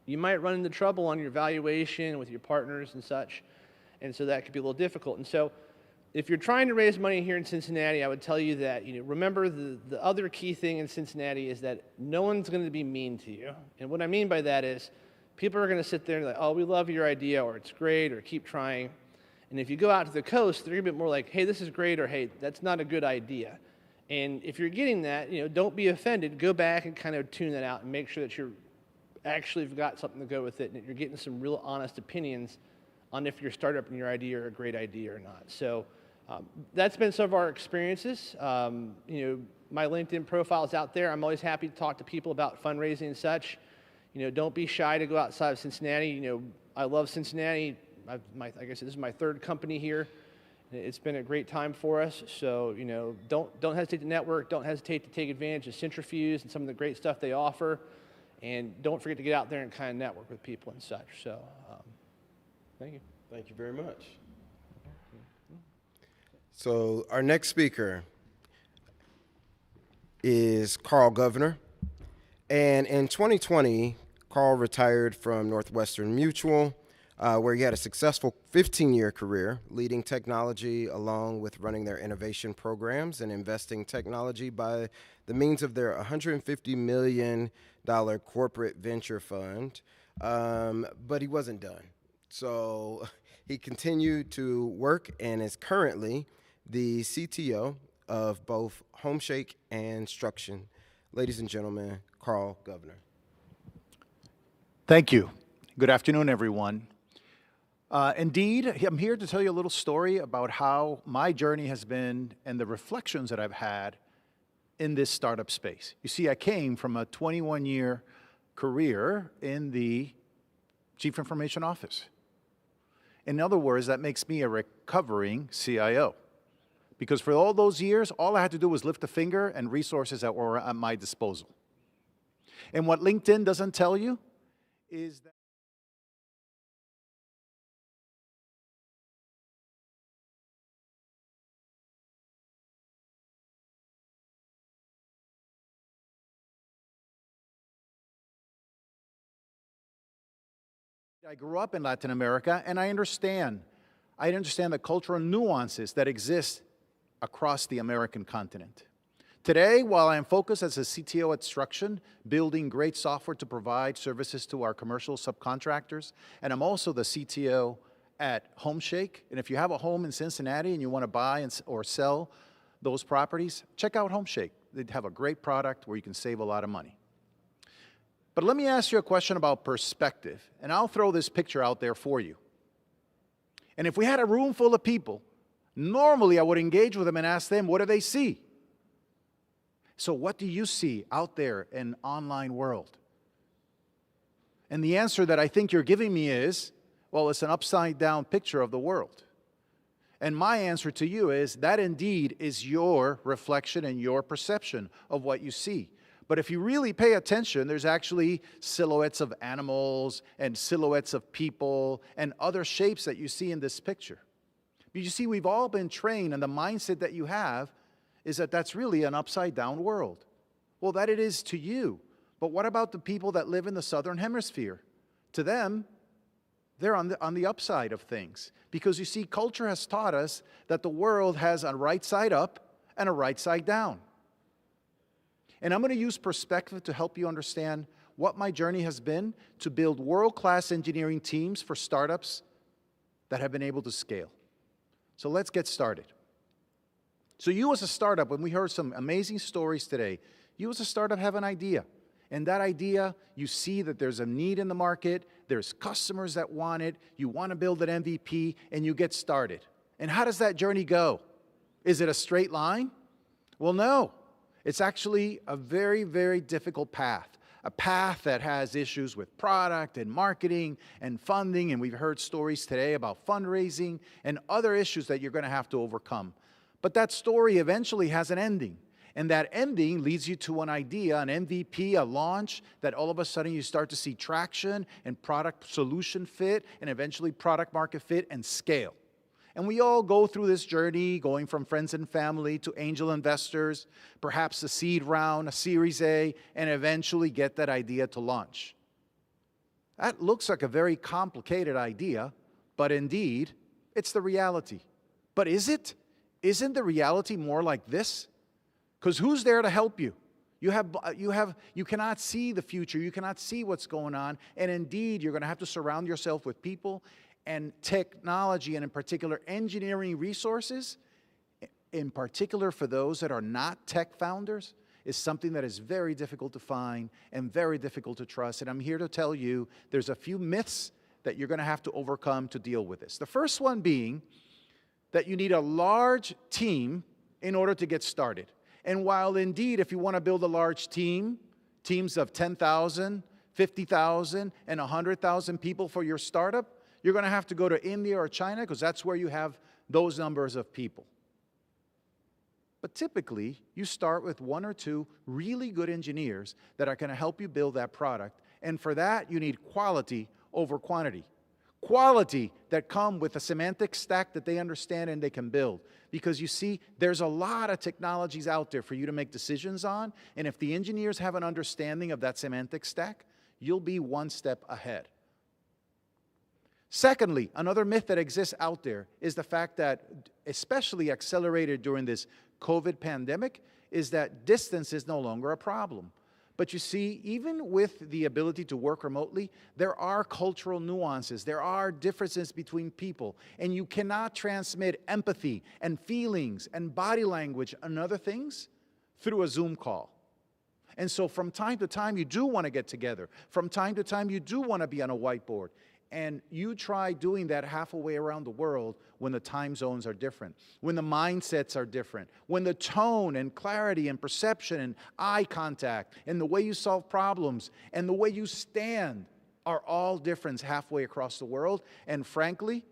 Speaker 5: you might run into trouble on your valuation with your partners and such. And so that could be a little difficult. And so if you're trying to raise money here in Cincinnati, I would tell you that, remember the other key thing in Cincinnati is that no one's going to be mean to you. And what I mean by that is people are going to sit there and like, oh, we love your idea, or it's great, or keep trying. And if you go out to the coast, they're going to be more like, hey, this is great, or hey, that's not a good idea. And if you're getting that, don't be offended. Go back and kind of tune that out and make sure that you're actually got something to go with it, and that you're getting some real honest opinions on if your startup and your idea are a great idea or not. So that's been some of our experiences. My LinkedIn profile is out there. I'm always happy to talk to people about fundraising and such. Don't be shy to go outside of Cincinnati. I love Cincinnati. Like I said, this is my third company here. It's been a great time for us. So, don't hesitate to network. Don't hesitate to take advantage of Centrifuge and some of the great stuff they offer. And don't forget to get out there and kind of network with people and such. So, thank you.
Speaker 1: Thank you very much. So our next speaker is Carl Governor. And in 2020, Carl retired from Northwestern Mutual, where he had a successful 15-year career leading technology along with running their innovation programs and investing technology by the means of their $150 million corporate venture fund. but he wasn't done. So he continued to work and is currently the CTO of both Homeshake and Struction. Ladies and gentlemen, Carl Governor.
Speaker 6: Thank you. Good afternoon, everyone. Indeed, I'm here to tell you a little story about how my journey has been and the reflections that I've had in this startup space. You see, I came from a 21-year career in the Chief Information Office. In other words, that makes me a recovering CIO. Because for all those years, all I had to do was lift a finger and resources that were at my disposal. And what LinkedIn doesn't tell you is that I grew up in Latin America, and I understand the cultural nuances that exist across the American continent. Today, while I am focused as a CTO at Struction, building great software to provide services to our commercial subcontractors, and I'm also the CTO at Homeshake. And if you have a home in Cincinnati and you want to buy or sell those properties, check out Homeshake. They have a great product where you can save a lot of money. But let me ask you a question about perspective, and I'll throw this picture out there for you. And if we had a room full of people, normally I would engage with them and ask them, what do they see? So what do you see out there in the online world? And the answer that I think you're giving me is, well, it's an upside down picture of the world. And my answer to you is that indeed is your reflection and your perception of what you see. But if you really pay attention, there's actually silhouettes of animals and silhouettes of people and other shapes that you see in this picture. But you see, we've all been trained, and the mindset that you have is that that's really an upside-down world. Well, that it is to you. But what about the people that live in the southern hemisphere? To them, they're on the upside of things. Because you see, culture has taught us that the world has a right side up and a right side down. And I'm going to use perspective to help you understand what my journey has been to build world-class engineering teams for startups that have been able to scale. So let's get started. So you as a startup, when we heard some amazing stories today, you as a startup have an idea. And that idea, you see that there's a need in the market, there's customers that want it, you want to build an MVP, and you get started. And how does that journey go? Is it a straight line? Well, no. It's actually a very, very difficult path. A path that has issues with product and marketing and funding, and we've heard stories today about fundraising and other issues that you're going to have to overcome. But that story eventually has an ending. And that ending leads you to an idea, an MVP, a launch, that all of a sudden you start to see traction and product solution fit, and eventually product market fit and scale. And we all go through this journey, going from friends and family to angel investors, perhaps a seed round, a Series A, and eventually get that idea to launch. That looks like a very complicated idea, but indeed, it's the reality. But is it? Isn't the reality more like this? Because who's there to help you? You cannot see the future. You cannot see what's going on. And indeed, you're going to have to surround yourself with people and technology, and in particular, engineering resources, in particular for those that are not tech founders, is something that is very difficult to find and very difficult to trust. And I'm here to tell you there's a few myths that you're going to have to overcome to deal with this. The first one being that you need a large team in order to get started. And while indeed, if you want to build a large team, teams of 10,000, 50,000, and 100,000 people for your startup, you're going to have to go to India or China because that's where you have those numbers of people. But typically, you start with one or two really good engineers that are going to help you build that product. And for that, you need quality over quantity. Quality that come with a semantic stack that they understand and they can build. Because you see, there's a lot of technologies out there for you to make decisions on. And if the engineers have an understanding of that semantic stack, you'll be one step ahead. Secondly, another myth that exists out there is the fact that, especially accelerated during this COVID pandemic, is that distance is no longer a problem. But you see, even with the ability to work remotely, there are cultural nuances. There are differences between people. And you cannot transmit empathy and feelings and body language and other things through a Zoom call. And so from time to time, you do want to get together. From time to time, you do want to be on a whiteboard. And you try doing that halfway around the world when the time zones are different, when the mindsets are different, when the tone and clarity and perception and eye contact and the way you solve problems and the way you stand are all different halfway across the world. And frankly,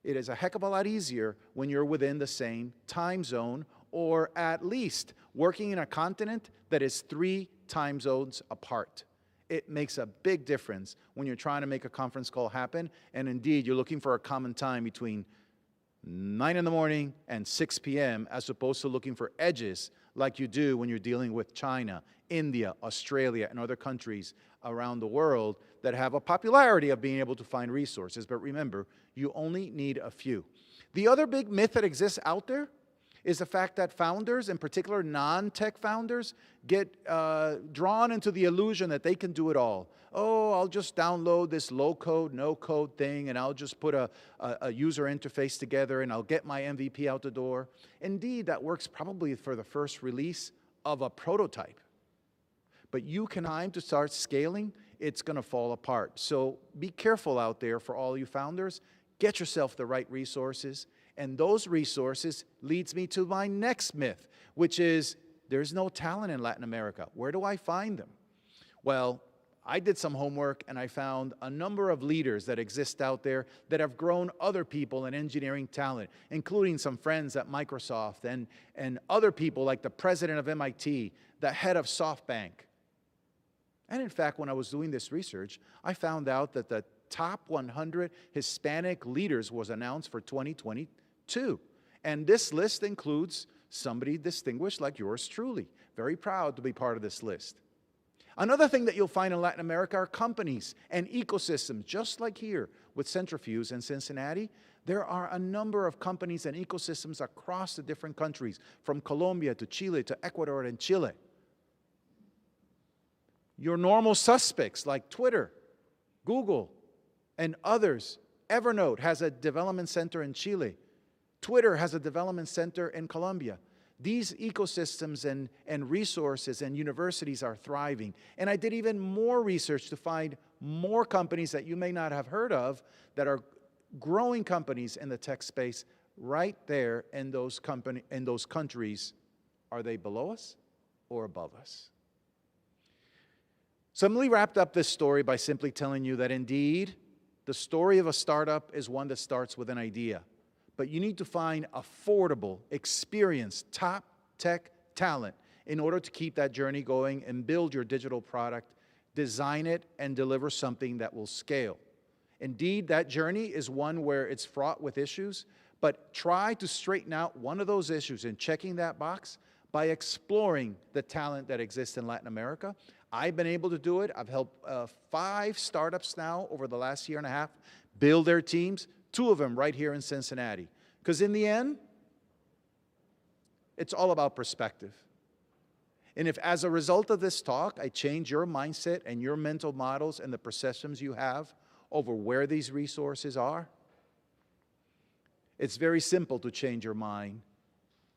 Speaker 6: it is a heck of a lot easier when you're within the same time zone, or at least working in a continent that is 3 time zones apart. It makes a big difference when you're trying to make a conference call happen, and indeed, you're looking for a common time between 9 in the morning and 6 p.m., as opposed to looking for edges like you do when you're dealing with China, India, Australia, and other countries around the world that have a popularity of being able to find resources. But remember, you only need a few. The other big myth that exists out there is the fact that founders, in particular non-tech founders, get drawn into the illusion that they can do it all. Oh, I'll just download this low-code, no-code thing, and I'll just put a user interface together, and I'll get my MVP out the door. Indeed, that works probably for the first release of a prototype. But you can time to start scaling, it's going to fall apart. So be careful out there for all you founders. Get yourself the right resources. And those resources leads me to my next myth, which is there's no talent in Latin America. Where do I find them? Well, I did some homework and I found a number of leaders that exist out there that have grown other people in engineering talent, including some friends at Microsoft and other people like the president of MIT, the head of SoftBank. And in fact, when I was doing this research, I found out that the top 100 Hispanic leaders was announced for 2022. And this list includes somebody distinguished like yours truly. Very proud to be part of this list. Another thing that you'll find in Latin America are companies and ecosystems, just like here with Centrifuge in Cincinnati. There are a number of companies and ecosystems across the different countries, from Colombia to Chile to Ecuador and Chile. Your normal suspects like Twitter, Google, and others. Evernote has a development center in Chile. Twitter has a development center in Colombia. These ecosystems and resources and universities are thriving. And I did even more research to find more companies that you may not have heard of that are growing companies in the tech space right there in those countries. Are they below us or above us? So Emily wrapped up this story by simply telling you that indeed, the story of a startup is one that starts with an idea. But you need to find affordable, experienced, top tech talent in order to keep that journey going and build your digital product, design it, and deliver something that will scale. Indeed, that journey is one where it's fraught with issues, but try to straighten out one of those issues and checking that box by exploring the talent that exists in Latin America. I've been able to do it. I've helped 5 startups now over the last year and a half build their teams, 2 of them right here in Cincinnati. Because in the end, it's all about perspective. And if as a result of this talk, I change your mindset and your mental models and the perceptions you have over where these resources are, it's very simple to change your mind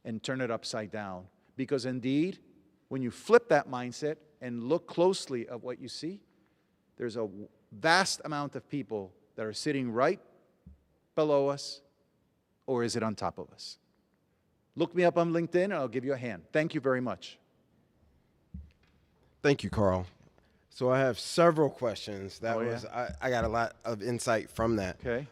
Speaker 6: and turn it upside down. Because indeed, when you flip that mindset and look closely at what you see, there's a vast amount of people that are sitting right below us, or is it on top of us? Look me up on LinkedIn and I'll give you a hand. Thank you very much.
Speaker 1: Thank you, Carl. So I have several questions. I got a lot of insight from that.
Speaker 6: Okay.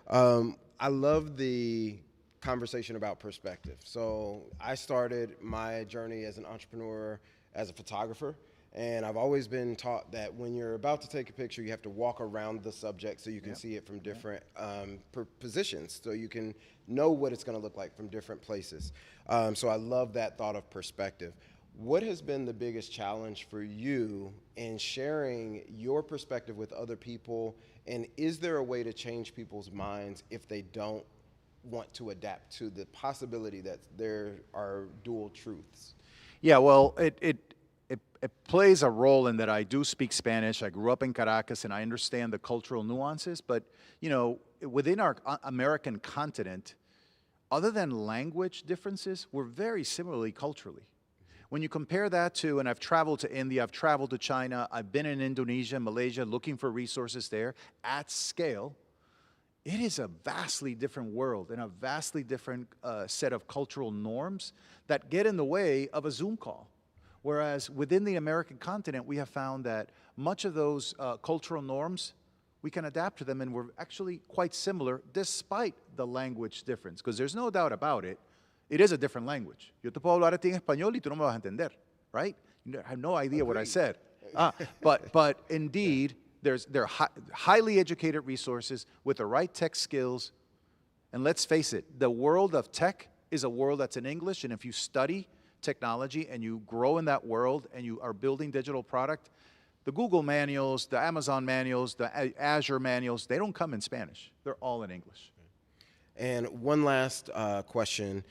Speaker 1: I love the conversation about perspective. So I started my journey as an entrepreneur as a photographer, and I've always been taught that when you're about to take a picture, you have to walk around the subject so you can see it from different positions, so you can know what it's going to look like from different places. So I love that thought of perspective. What has been the biggest challenge for you in sharing your perspective with other people, and is there a way to change people's minds if they don't want to adapt to the possibility that there are dual truths?
Speaker 6: Yeah, well, it plays a role in that I do speak Spanish. I grew up in Caracas, and I understand the cultural nuances. But, you know, within our American continent, other than language differences, we're very similarly culturally. When you compare that to, and I've traveled to India, I've traveled to China, I've been in Indonesia, Malaysia, looking for resources there at scale, it is a vastly different world and a vastly different set of cultural norms that get in the way of a Zoom call. Whereas within the American continent, we have found that much of those cultural norms, we can adapt to them, and we're actually quite similar despite the language difference. Because there's no doubt about it, it is a different language. Yo te puedo hablar a ti en español y tú no me vas a entender, right? You have no idea what I said. But indeed, there are highly educated resources with the right tech skills. And let's face it, the world of tech is a world that's in English, and if you study technology and you grow in that world and you are building digital product, the Google manuals, the Amazon manuals, the Azure manuals, they don't come in Spanish. They're all in English.
Speaker 1: And one last question.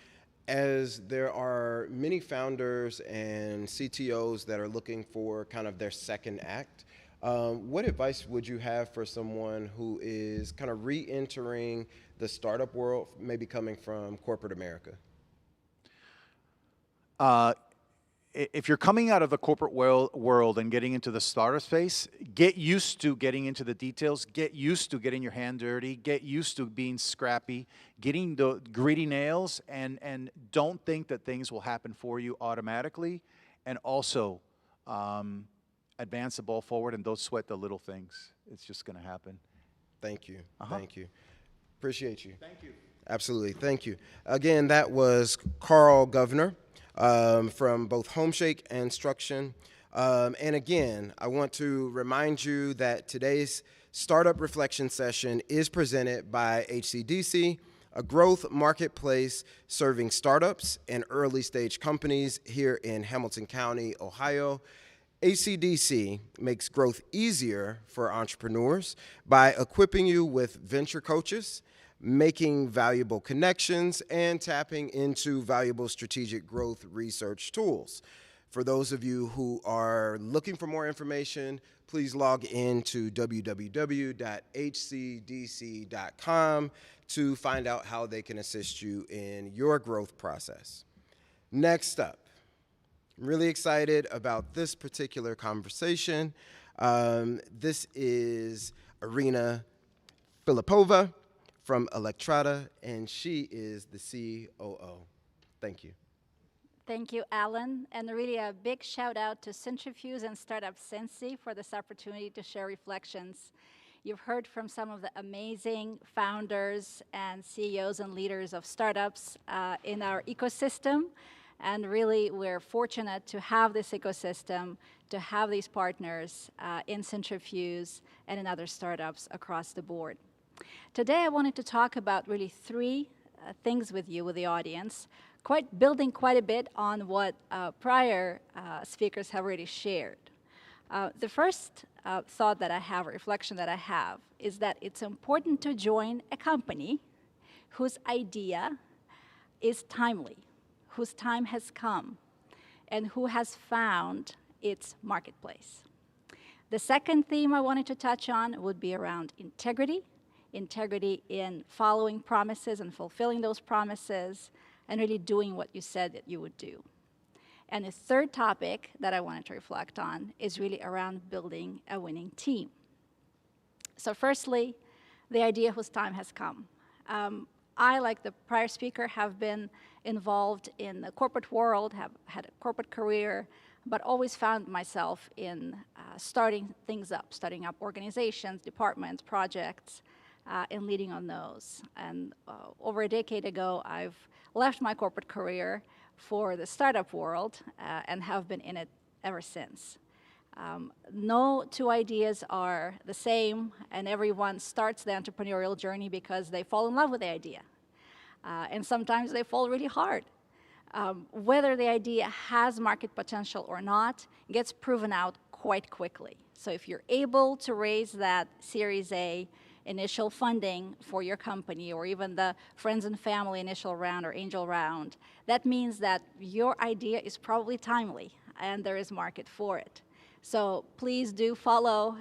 Speaker 1: As there are many founders and CTOs that are looking for kind of their second act, what advice would you have for someone who is kind of re-entering the startup world, maybe coming from corporate America?
Speaker 6: If you're coming out of the corporate world and getting into the startup space, get used to getting into the details, get used to getting your hand dirty, get used to being scrappy, getting the gritty nails, and don't think that things will happen for you automatically. And also, advance the ball forward and don't sweat the little things. It's just going to happen.
Speaker 1: Thank you. Thank you. Appreciate you.
Speaker 6: Thank you.
Speaker 1: Absolutely. Thank you. Again, that was Carl Governor from both Homeshake and Struction. And again, I want to remind you that today's Startup Reflection Session is presented by HCDC, a growth marketplace serving startups and early stage companies here in Hamilton County, Ohio. HCDC makes growth easier for entrepreneurs by equipping you with venture coaches, making valuable connections, and tapping into valuable strategic growth research tools. For those of you who are looking for more information, please log in to www.hcdc.com to find out how they can assist you in your growth process. Next up, I'm really excited about this particular conversation. This is Irina Phillipova from Electrada, and she is the COO. Thank you.
Speaker 7: Thank you, Alan, and really a big shout out to Centrifuge and StartupCincy for this opportunity to share reflections. You've heard from some of the amazing founders and CEOs and leaders of startups in our ecosystem, and really we're fortunate to have this ecosystem, to have these partners in Centrifuge and in other startups across the board. Today I wanted to talk about really three things with you, with the audience, building quite a bit on what prior speakers have already shared. The first thought that I have, reflection that I have, is that it's important to join a company whose idea is timely, whose time has come, and who has found its marketplace. The second theme I wanted to touch on would be around integrity in following promises and fulfilling those promises, and really doing what you said that you would do. And the third topic that I wanted to reflect on is really around building a winning team. So firstly, the idea whose time has come. I, like the prior speaker, have been involved in the corporate world, have had a corporate career, but always found myself in starting things up, starting up organizations, departments, projects, and leading on those. And over a decade ago, I've left my corporate career for the startup world and have been in it ever since. No two ideas are the same, and everyone starts the entrepreneurial journey because they fall in love with the idea. And sometimes they fall really hard. Whether the idea has market potential or not gets proven out quite quickly. So if you're able to raise that Series A initial funding for your company, or even the friends and family initial round or angel round, that means that your idea is probably timely and there is market for it. So please do follow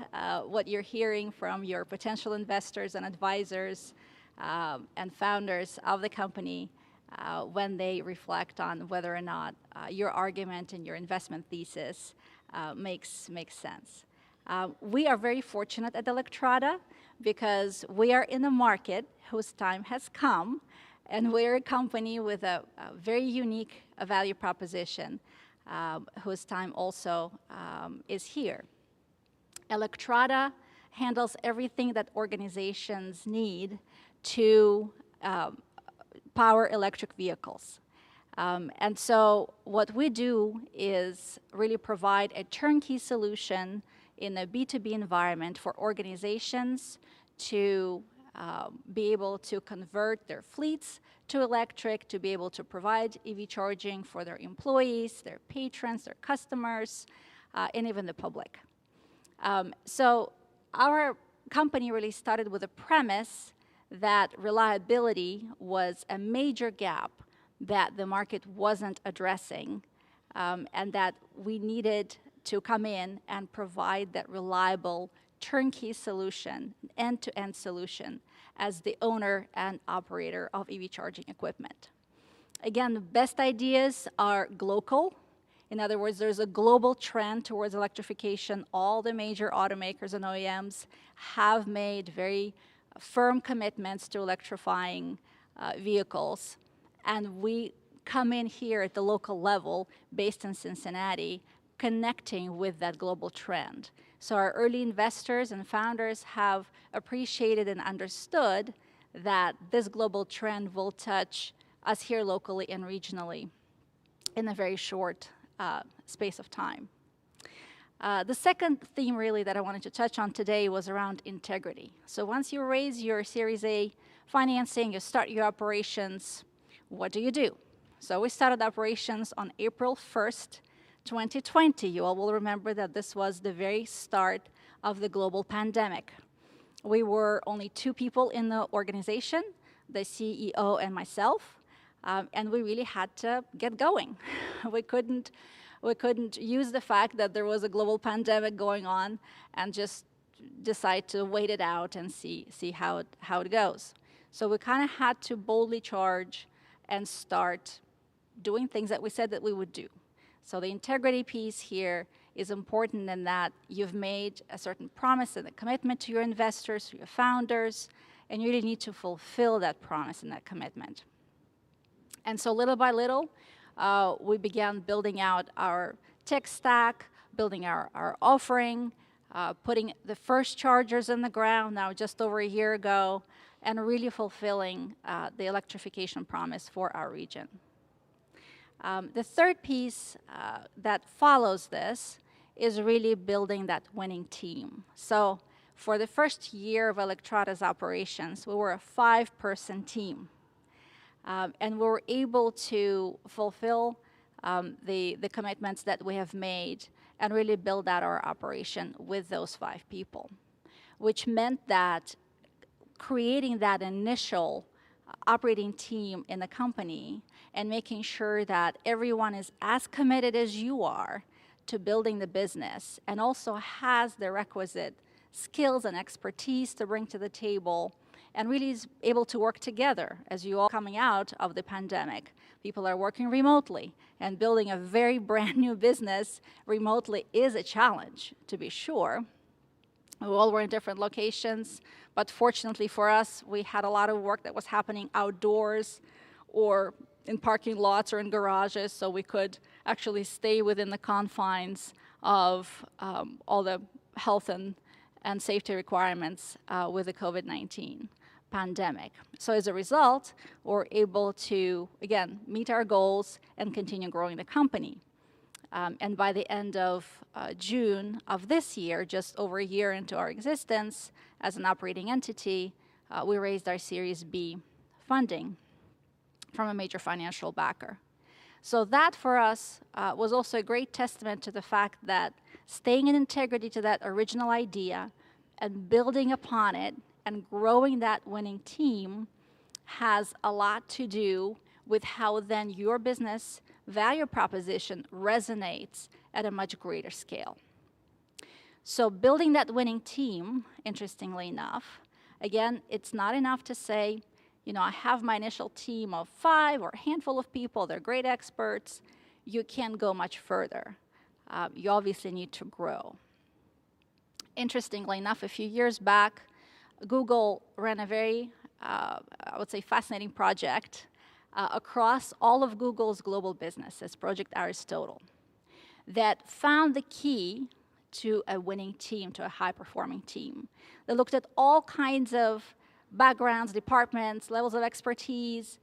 Speaker 7: what you're hearing from your potential investors and advisors and founders of the company when they reflect on whether or not your argument and your investment thesis makes sense. We are very fortunate at Electrada because we are in a market whose time has come, and we're a company with a very unique value proposition whose time also is here. Electrada handles everything that organizations need to power electric vehicles. And so what we do is really provide a turnkey solution in a B2B environment for organizations to be able to convert their fleets to electric, to be able to provide EV charging for their employees, their patrons, their customers, and even the public. So our company really started with a premise that reliability was a major gap that the market wasn't addressing, and that we needed to come in and provide that reliable turnkey solution, end-to-end solution, as the owner and operator of EV charging equipment. Again, the best ideas are global. In other words, there's a global trend towards electrification. All the major automakers and OEMs have made very firm commitments to electrifying vehicles. And we come in here at the local level, based in Cincinnati, connecting with that global trend. So our early investors and founders have appreciated and understood that this global trend will touch us here locally and regionally in a very short space of time. The second theme really that I wanted to touch on today was around integrity. So once you raise your Series A financing, you start your operations, what do? So we started operations on April 1st, 2020. You all will remember that this was the very start of the global pandemic. We were only 2 people in the organization, the CEO and myself, and we really had to get going. We couldn't use the fact that there was a global pandemic going on and just decide to wait it out and see how it goes. So we kind of had to boldly charge and start doing things that we said that we would do. So the integrity piece here is important in that you've made a certain promise and a commitment to your investors, to your founders, and you really need to fulfill that promise and that commitment. And so little by little, we began building out our tech stack, building our offering, putting the first chargers in the ground now just over a year ago, and really fulfilling the electrification promise for our region. The third piece that follows this is really building that winning team. So for the first year of Electrada's operations, we were a 5-person team. And we were able to fulfill the commitments that we have made and really build out our operation with those 5 people, which meant that creating that initial operating team in the company and making sure that everyone is as committed as you are to building the business and also has the requisite skills and expertise to bring to the table and really is able to work together as you all coming out of the pandemic. People are working remotely, and building a very brand new business remotely is a challenge, to be sure. We all were in different locations, but fortunately for us, we had a lot of work that was happening outdoors or in parking lots or in garages, so we could actually stay within the confines of all the health and safety requirements with the COVID-19 pandemic. So as a result, we're able to, again, meet our goals and continue growing the company. And by the end of June of this year, just over a year into our existence as an operating entity, we raised our Series B funding from a major financial backer. So that for us was also a great testament to the fact that staying in integrity to that original idea and building upon it and growing that winning team has a lot to do with how then your business value proposition resonates at a much greater scale. So building that winning team, interestingly enough, again, it's not enough to say, you know, I have my initial team of 5 or a handful of people, they're great experts. You can't go much further. You obviously need to grow. Interestingly enough, a few years back, Google ran a very, I would say, fascinating project across all of Google's global businesses, Project Aristotle, that found the key to a winning team, to a high-performing team. They looked at all kinds of backgrounds, departments, levels of expertise,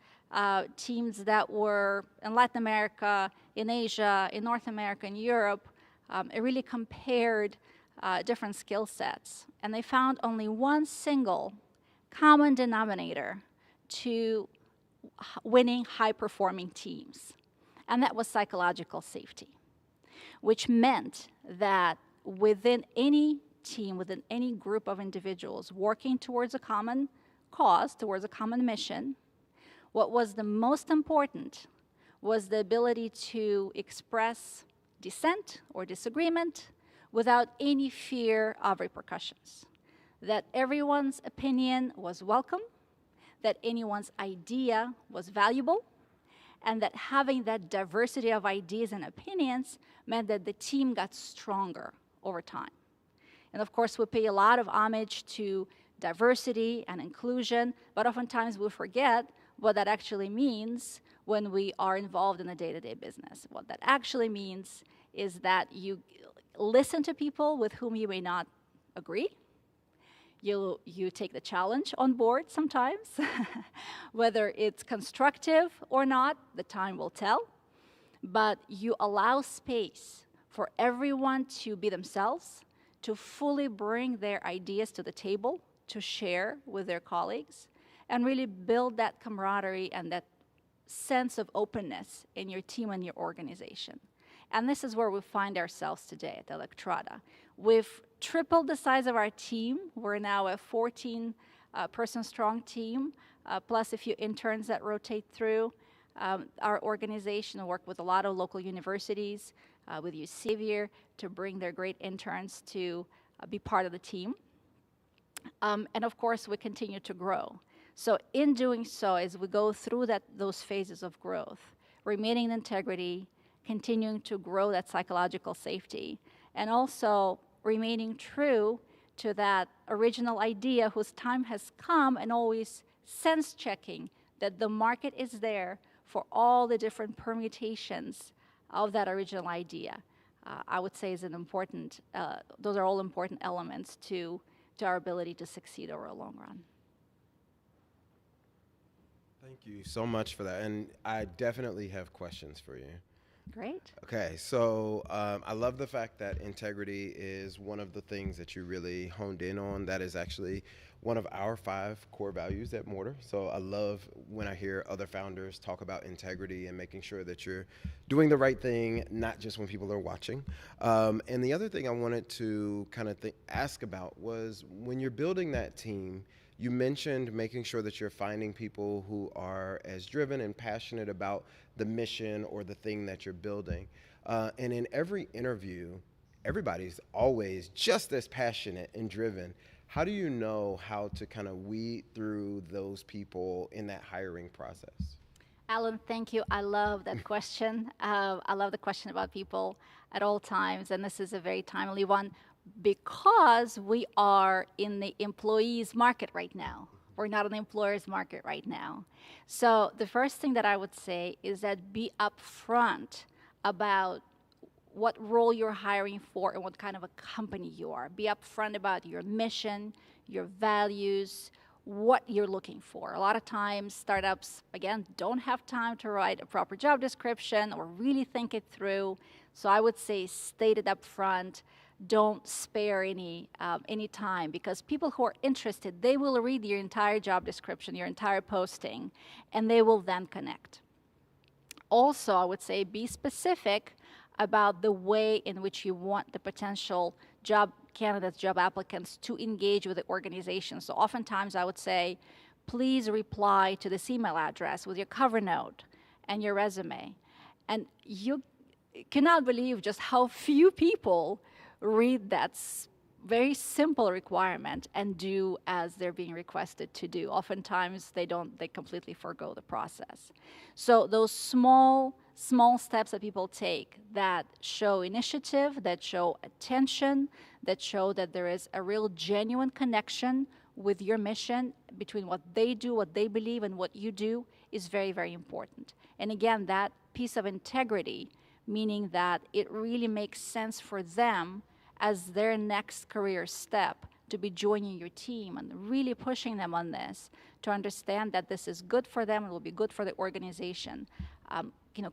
Speaker 7: teams that were in Latin America, in Asia, in North America, in Europe. It really compared different skill sets. And they found only one single common denominator to winning high-performing teams. And that was psychological safety, which meant that within any team, within any group of individuals working towards a common cause, towards a common mission, what was the most important was the ability to express dissent or disagreement without any fear of repercussions. That everyone's opinion was welcome, that anyone's idea was valuable, and that having that diversity of ideas and opinions meant that the team got stronger over time. And of course, we pay a lot of homage to diversity and inclusion, but oftentimes we forget what that actually means when we are involved in the day-to-day business. What that actually means is that you listen to people with whom you may not agree. You take the challenge on board sometimes. Whether it's constructive or not, the time will tell. But you allow space for everyone to be themselves, to fully bring their ideas to the table, to share with their colleagues, and really build that camaraderie and that sense of openness in your team and your organization. And this is where we find ourselves today at Electrada. We've tripled the size of our team. We're now a 14-person strong team, plus a few interns that rotate through our organization and work with a lot of local universities, with UC to bring their great interns to be part of the team. And of course, we continue to grow. So in doing so, as we go through those phases of growth, remaining in integrity, continuing to grow that psychological safety, and also remaining true to that original idea whose time has come, and always sense checking that the market is there for all the different permutations of that original idea, I would say is an important, those are all important elements to our ability to succeed over a long run.
Speaker 1: Thank you so much for that. And I definitely have questions for you.
Speaker 7: Great.
Speaker 1: Okay, so I love the fact that integrity is one of the things that you really honed in on. That is actually one of our 5 core values at Mortar. So I love when I hear other founders talk about integrity and making sure that you're doing the right thing, not just when people are watching. And the other thing I wanted to kind of ask about was when you're building that team, you mentioned making sure that you're finding people who are as driven and passionate about the mission or the thing that you're building. And in every interview, everybody's always just as passionate and driven. How do you know how to kind of weed through those people in that hiring process?
Speaker 7: Alan, thank you. I love that question. I love the question about people at all times, and this is a very timely one because we are in the employees market right now. We're not in the employer's market right now. So the first thing that I would say is that be upfront about what role you're hiring for and what kind of a company you are. Be upfront about your mission, your values, what you're looking for. A lot of times startups, again, don't have time to write a proper job description or really think it through. So I would say state it up front. Don't spare any time, because people who are interested, they will read your entire job description, your entire posting, and they will then connect. Also, I would say be specific about the way in which you want the potential job candidates, job applicants to engage with the organization. So oftentimes I would say, please reply to this email address with your cover note, and your resume. And you cannot believe just how few people read that very simple requirement and do as they're being requested to do. Oftentimes they completely forgo the process. So those small steps that people take that show initiative, that show attention, that show that there is a real genuine connection with your mission between what they do, what they believe, and what you do is very, very important. And again, that piece of integrity, meaning that it really makes sense for them as their next career step to be joining your team and really pushing them on this to understand that this is good for them and will be good for the organization.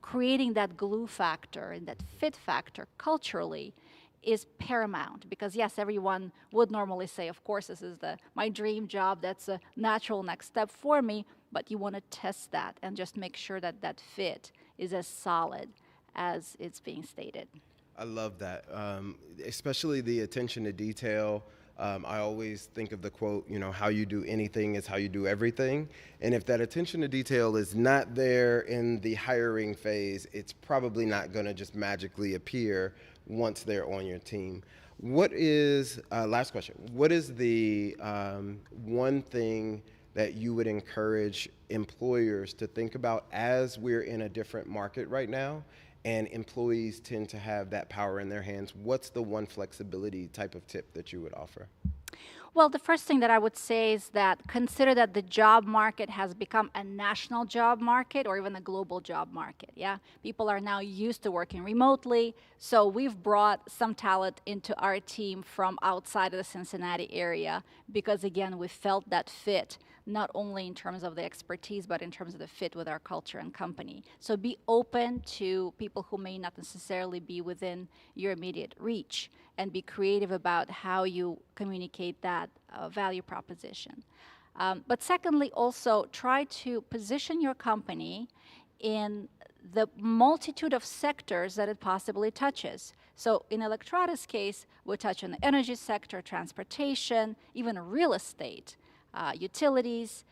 Speaker 7: Creating that glue factor and that fit factor culturally is paramount, because yes, everyone would normally say, of course, this is my dream job, that's a natural next step for me, but you want to test that and just make sure that that fit is as solid as it's being stated.
Speaker 1: I love that, especially the attention to detail. I always think of the quote, how you do anything is how you do everything. And if that attention to detail is not there in the hiring phase, it's probably not going to just magically appear once they're on your team. What is, last question, what is the one thing that you would encourage employers to think about as we're in a different market right now and employees tend to have that power in their hands? What's the one flexibility type of tip that you would offer?
Speaker 7: Well, the first thing that I would say is that consider that the job market has become a national job market or even a global job market, yeah? People are now used to working remotely, so we've brought some talent into our team from outside of the Cincinnati area because, again, we felt that fit, not only in terms of the expertise, but in terms of the fit with our culture and company. So be open to people who may not necessarily be within your immediate reach, and be creative about how you communicate that value proposition. But secondly, also try to position your company in the multitude of sectors that it possibly touches. So in Electrada's case, we touch on the energy sector, transportation, even real estate, utilities,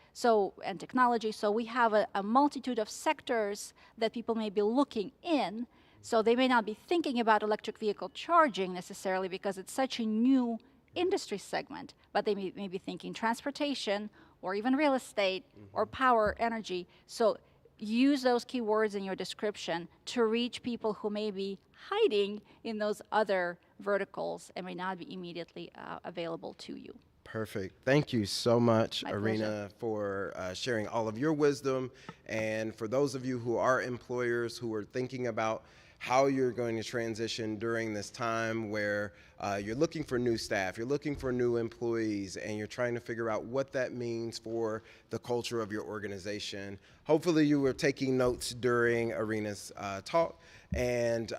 Speaker 7: and technology. So we have a multitude of sectors that people may be looking in. So they may not be thinking about electric vehicle charging necessarily because it's such a new industry segment, but they may be thinking transportation or even real estate or power, energy. So use those keywords in your description to reach people who may be hiding in those other verticals and may not be immediately available to you.
Speaker 1: Perfect. Thank you so much,
Speaker 7: My
Speaker 1: Irina,
Speaker 7: pleasure.
Speaker 1: for sharing all of your wisdom. And for those of you who are employers who are thinking about how you're going to transition during this time where you're looking for new staff, you're looking for new employees, and you're trying to figure out what that means for the culture of your organization. Hopefully you were taking notes during Irina's talk, and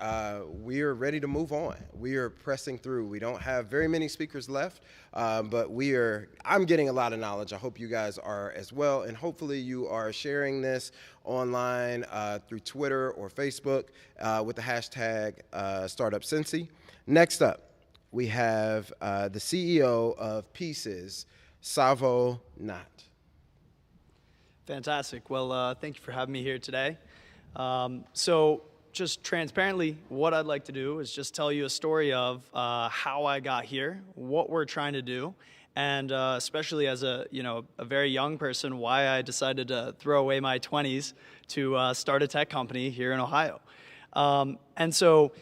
Speaker 1: we are ready to move on. We are pressing through. We don't have very many speakers left, but I'm getting a lot of knowledge. I hope you guys are as well, and hopefully you are sharing this online through Twitter or Facebook with the hashtag StartupCincy. Next up, we have the CEO of Pieces, Savo.
Speaker 8: Fantastic. Well, thank you for having me here today. So just transparently, what I'd like to do is just tell you a story of how I got here, what we're trying to do, and especially as a very young person, why I decided to throw away my 20s to start a tech company here in Ohio. And so,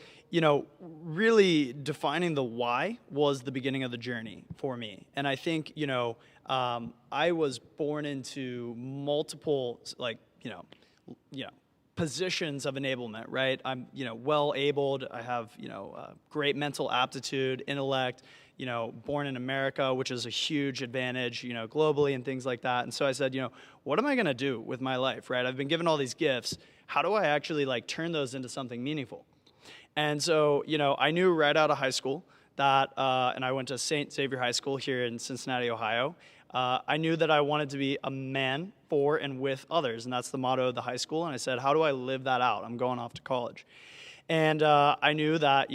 Speaker 8: really defining the why was the beginning of the journey for me. And I think, I was born into multiple, positions of enablement, right? I'm, well-abled. I have, great mental aptitude, intellect, born in America, which is a huge advantage, globally and things like that. And so I said, what am I going to do with my life, right? I've been given all these gifts. How do I actually turn those into something meaningful? And so, I knew right out of high school that, and I went to St. Xavier High School here in Cincinnati, Ohio. I knew that I wanted to be a man for and with others, and that's the motto of the high school. And I said, how do I live that out? I'm going off to college. And I knew that,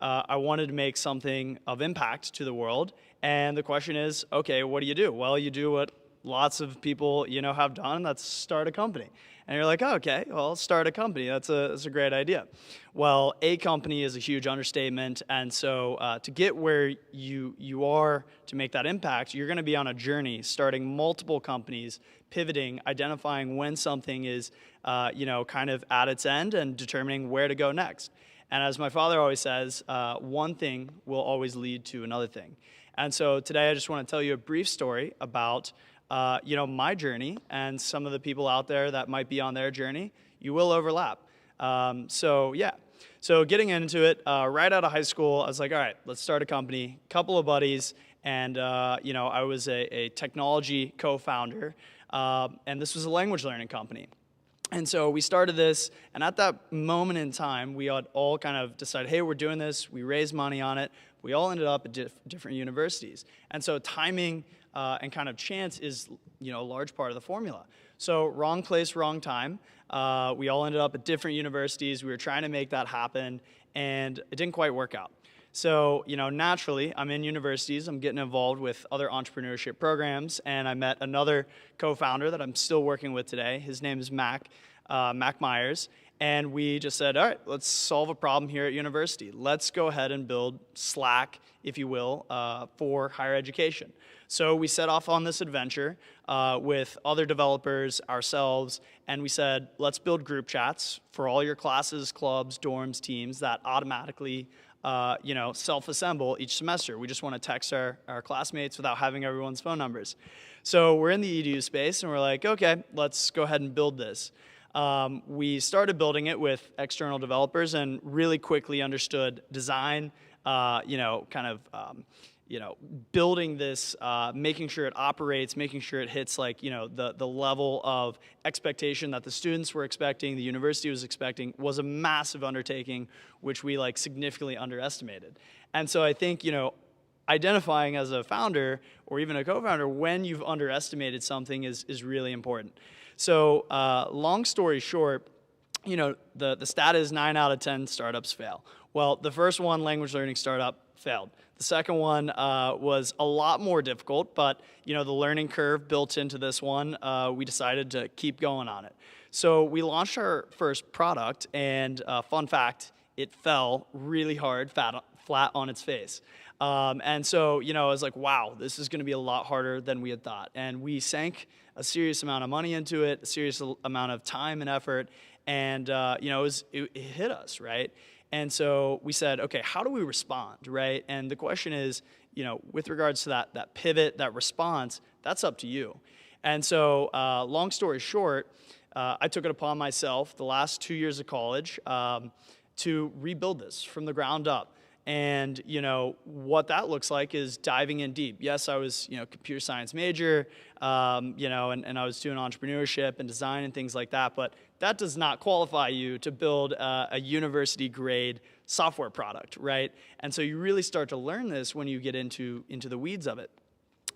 Speaker 8: I wanted to make something of impact to the world. And the question is, okay, what do you do? Well, you do what lots of people, have done, and that's start a company. And you're like, oh, okay, well, I'll start a company. That's a great idea. Well, a company is a huge understatement. And so to get where you are to make that impact, you're going to be on a journey, starting multiple companies, pivoting, identifying when something is, kind of at its end and determining where to go next. And as my father always says, one thing will always lead to another thing. And so today I just want to tell you a brief story about my journey and some of the people out there that might be on their journey. You will overlap. So getting into it, right out of high school, I was like, all right, let's start a company. Couple of buddies, and I was a technology co-founder, and this was a language learning company. And so we started this, and at that moment in time, we had all kind of decided, hey, we're doing this. We raised money on it. We all ended up at different universities. And so timing and kind of chance is, a large part of the formula. So wrong place, wrong time. We all ended up at different universities. We were trying to make that happen, and it didn't quite work out. So, naturally, I'm in universities. I'm getting involved with other entrepreneurship programs, and I met another co-founder that I'm still working with today. His name is Mac Myers, and we just said, all right, let's solve a problem here at university. Let's go ahead and build Slack, if you will, for higher education. So we set off on this adventure with other developers, ourselves, and we said, let's build group chats for all your classes, clubs, dorms, teams that automatically self-assemble each semester. We just want to text our classmates without having everyone's phone numbers. So we're in the EDU space, and we're like, okay, let's go ahead and build this. We started building it with external developers and really quickly understood design, building this, making sure it operates, making sure it hits the level of expectation that the students were expecting, the university was expecting, was a massive undertaking, which we significantly underestimated. And so I think, identifying as a founder or even a co-founder when you've underestimated something is really important. So long story short, the stat is 9 out of 10 startups fail. Well, the first one, language learning startup, failed. The second one was a lot more difficult, but the learning curve built into this one, we decided to keep going on it. So we launched our first product, and fun fact, it fell really hard, flat on its face. And so, I was like, wow, this is going to be a lot harder than we had thought. And we sank a serious amount of money into it, a serious amount of time and effort, and it hit us, right? And so we said, okay, how do we respond, right? And the question is, with regards to that pivot, that response, that's up to you. And so long story short, I took it upon myself the last 2 years of college to rebuild this from the ground up. And, what that looks like is diving in deep. Yes, I was, computer science major, and I was doing entrepreneurship and design and things like that, but that does not qualify you to build a university-grade software product, right? And so you really start to learn this when you get into the weeds of it.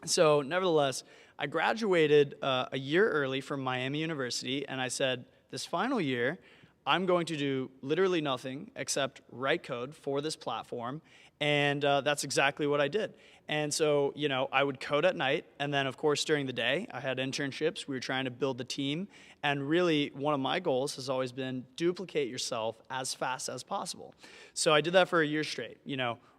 Speaker 8: So nevertheless, I graduated a year early from Miami University, and I said, this final year, I'm going to do literally nothing except write code for this platform, and that's exactly what I did. And so, I would code at night, and then, of course, during the day, I had internships. We were trying to build the team, and really, one of my goals has always been duplicate yourself as fast as possible. So I did that for a year straight.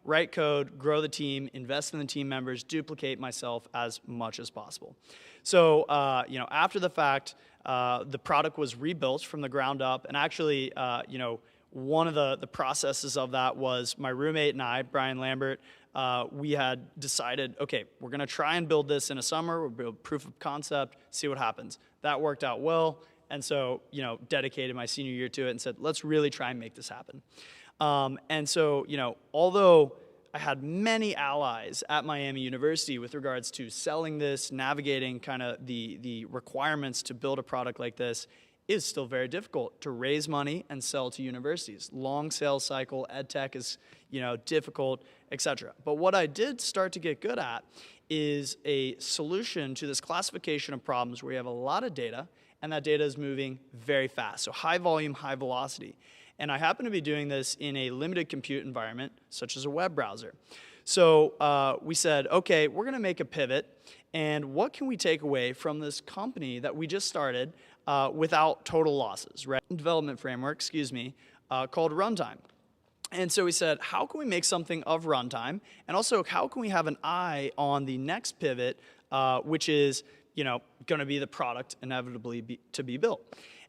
Speaker 8: Write code, grow the team, invest in the team members, duplicate myself as much as possible. So, after the fact, the product was rebuilt from the ground up, and actually, one of the processes of that was my roommate and I, Brian Lambert, we had decided, okay, we're going to try and build this in a summer. We'll build proof of concept, see what happens. That worked out well, and so, dedicated my senior year to it and said, let's really try and make this happen. And so, although I had many allies at Miami University with regards to selling this, navigating kind of the requirements to build a product like this, is still very difficult to raise money and sell to universities. Long sales cycle, ed tech is, difficult, etc. But what I did start to get good at is a solution to this classification of problems where you have a lot of data, and that data is moving very fast. So high volume, high velocity. And I happen to be doing this in a limited compute environment, such as a web browser. So we said, okay, we're going to make a pivot, and what can we take away from this company that we just started without total losses, right? Development framework, excuse me, called runtime. And so we said, how can we make something of runtime? And also, how can we have an eye on the next pivot, which is, going to be the product inevitably to be built?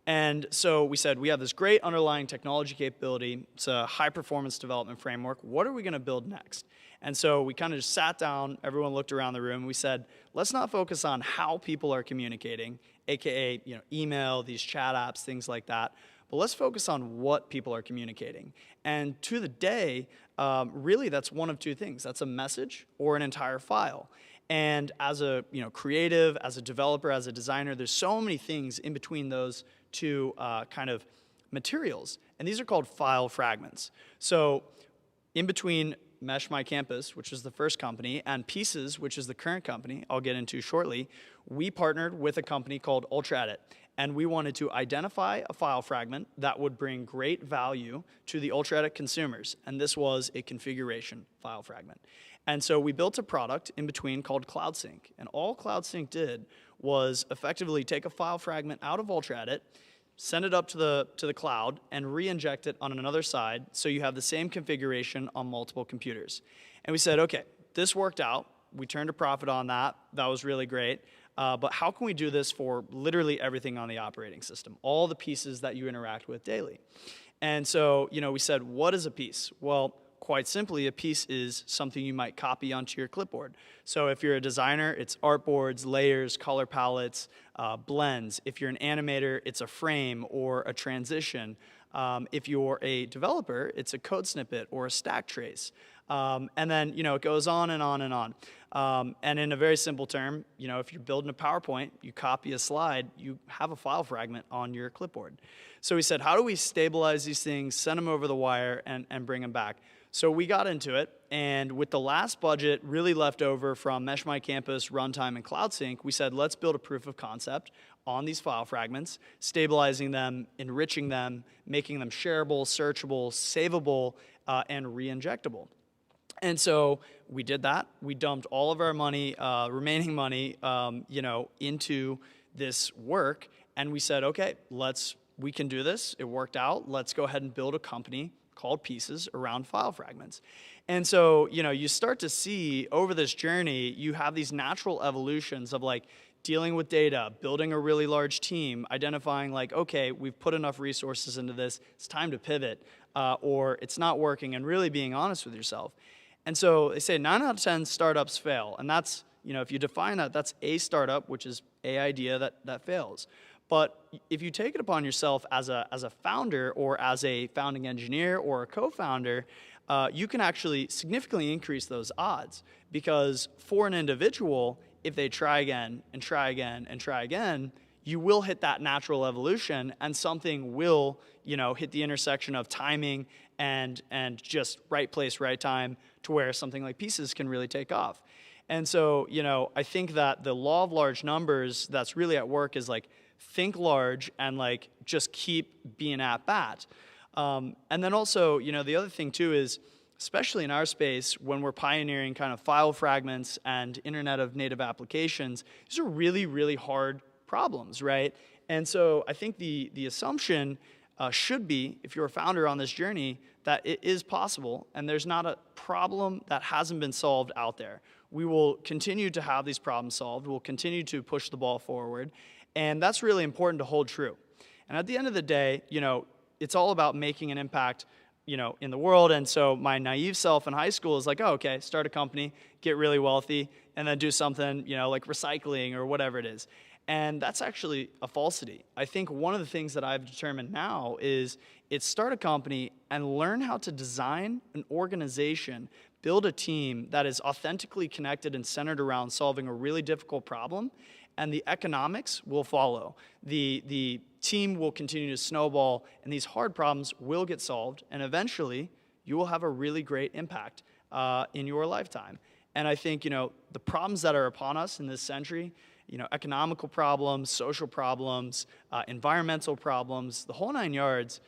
Speaker 8: And so we said, we have this great underlying technology capability. It's a high-performance development framework. What are we going to build next? And so we kind of just sat down, everyone looked around the room, and we said, let's not focus on how people are communicating, aka email, these chat apps, things like that, but let's focus on what people are communicating. And to the day, really that's one of two things. That's a message or an entire file. And as a creative, as a developer, as a designer, there's so many things in between those two kind of materials. And these are called file fragments. So in between Mesh My Campus, which is the first company, and Pieces, which is the current company I'll get into shortly, we partnered with a company called Electrada. And we wanted to identify a file fragment that would bring great value to the Electrada consumers. And this was a configuration file fragment. And so we built a product in between called CloudSync. And all CloudSync did was effectively take a file fragment out of Electrada, send it up to the cloud, and re-inject it on another side so you have the same configuration on multiple computers. And we said, okay, this worked out. We turned a profit on that. That was really great. But how can we do this for literally everything on the operating system, all the pieces that you interact with daily? And so, we said, what is a piece? Well, quite simply, a piece is something you might copy onto your clipboard. So if you're a designer, it's artboards, layers, color palettes, blends. If you're an animator, it's a frame or a transition. If you're a developer, it's a code snippet or a stack trace. And then, it goes on and on and on. And in a very simple term, if you're building a PowerPoint, you copy a slide, you have a file fragment on your clipboard. So we said, how do we stabilize these things, send them over the wire, and bring them back? So we got into it, and with the last budget really left over from Mesh My Campus, Runtime, and CloudSync, we said, let's build a proof of concept on these file fragments, stabilizing them, enriching them, making them shareable, searchable, savable, and re-injectable. And so we did that. We dumped all of our money, remaining money, into this work, and we said, okay, we can do this. It worked out. Let's go ahead and build a company called Pieces around file fragments. And so, you start to see over this journey, you have these natural evolutions of dealing with data, building a really large team, identifying okay, we've put enough resources into this, it's time to pivot, or it's not working, and really being honest with yourself. And so they say 9 out of 10 startups fail. And that's, if you define that, that's a startup, which is a idea that fails. But if you take it upon yourself as a founder or as a founding engineer or a co-founder, you can actually significantly increase those odds. Because for an individual, if they try again and try again and try again, you will hit that natural evolution, and something will, hit the intersection of timing and just right place, right time, to where something like Pieces can really take off. And so, I think that the law of large numbers that's really at work is think large and just keep being at bat. And then also, the other thing too is, especially in our space, when we're pioneering kind of file fragments and Internet of Native applications, these are really, really hard problems, right? And so I think the assumption should be, if you're a founder on this journey, that it is possible, and there's not a problem that hasn't been solved out there. We will continue to have these problems solved. We'll continue to push the ball forward, and that's really important to hold true. And at the end of the day, it's all about making an impact, in the world. And so my naive self in high school is oh, okay, start a company, get really wealthy, and then do something, like recycling or whatever it is. And that's actually a falsity. I think one of the things that I've determined now is start a company and learn how to design an organization, build a team that is authentically connected and centered around solving a really difficult problem, and the economics will follow. The team will continue to snowball, and these hard problems will get solved, and eventually you will have a really great impact in your lifetime. And I think, the problems that are upon us in this century, economical problems, social problems, environmental problems, the whole 9 yards,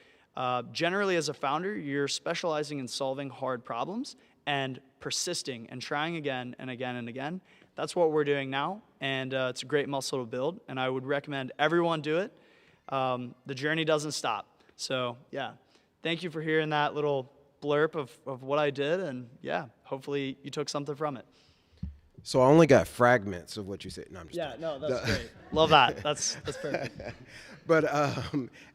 Speaker 8: generally as a founder, you're specializing in solving hard problems and persisting and trying again and again and again. That's what we're doing now, and it's a great muscle to build, and I would recommend everyone do it. The journey doesn't stop. So yeah, thank you for hearing that little blurb of what I did, and yeah, hopefully you took something from it.
Speaker 1: So I only got fragments of what you said. No, I'm just
Speaker 8: Yeah,
Speaker 1: kidding.
Speaker 8: no, that's great. Love that. That's perfect.
Speaker 1: But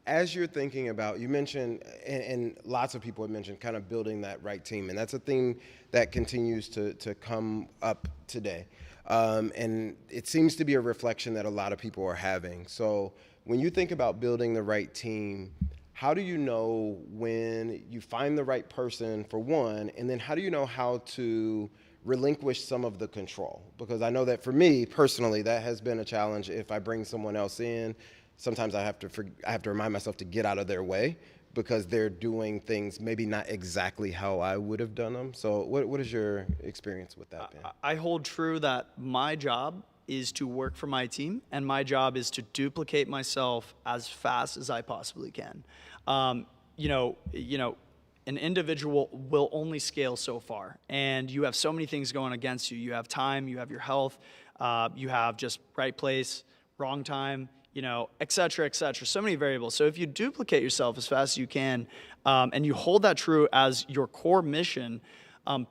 Speaker 1: as you're thinking about, you mentioned, and lots of people have mentioned, kind of building that right team, and that's a theme that continues to come up today. And it seems to be a reflection that a lot of people are having. So when you think about building the right team, how do you know when you find the right person, for one, and then how do you know how to relinquish some of the control? Because I know that for me personally, that has been a challenge. If I bring someone else in, sometimes I have to remind myself to get out of their way because they're doing things maybe not exactly how I would have done them. So what is your experience with that, Ben?
Speaker 8: I hold true that my job is to work for my team, and my job is to duplicate myself as fast as I possibly can. An individual will only scale so far, and you have so many things going against you. You have time, you have your health, you have just right place, wrong time, et cetera, et cetera. So many variables. So if you duplicate yourself as fast as you can, and you hold that true as your core mission,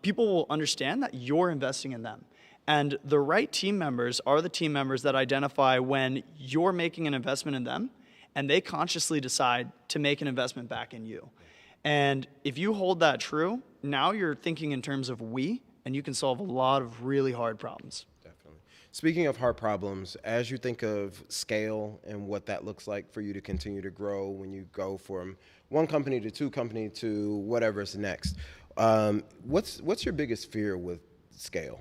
Speaker 8: people will understand that you're investing in them. And the right team members are the team members that identify when you're making an investment in them, and they consciously decide to make an investment back in you. And if you hold that true, now you're thinking in terms of we, and you can solve a lot of really hard problems.
Speaker 1: Definitely. Speaking of hard problems, as you think of scale and what that looks like for you to continue to grow when you go from one company to two company to whatever's next, what's your biggest fear with scale?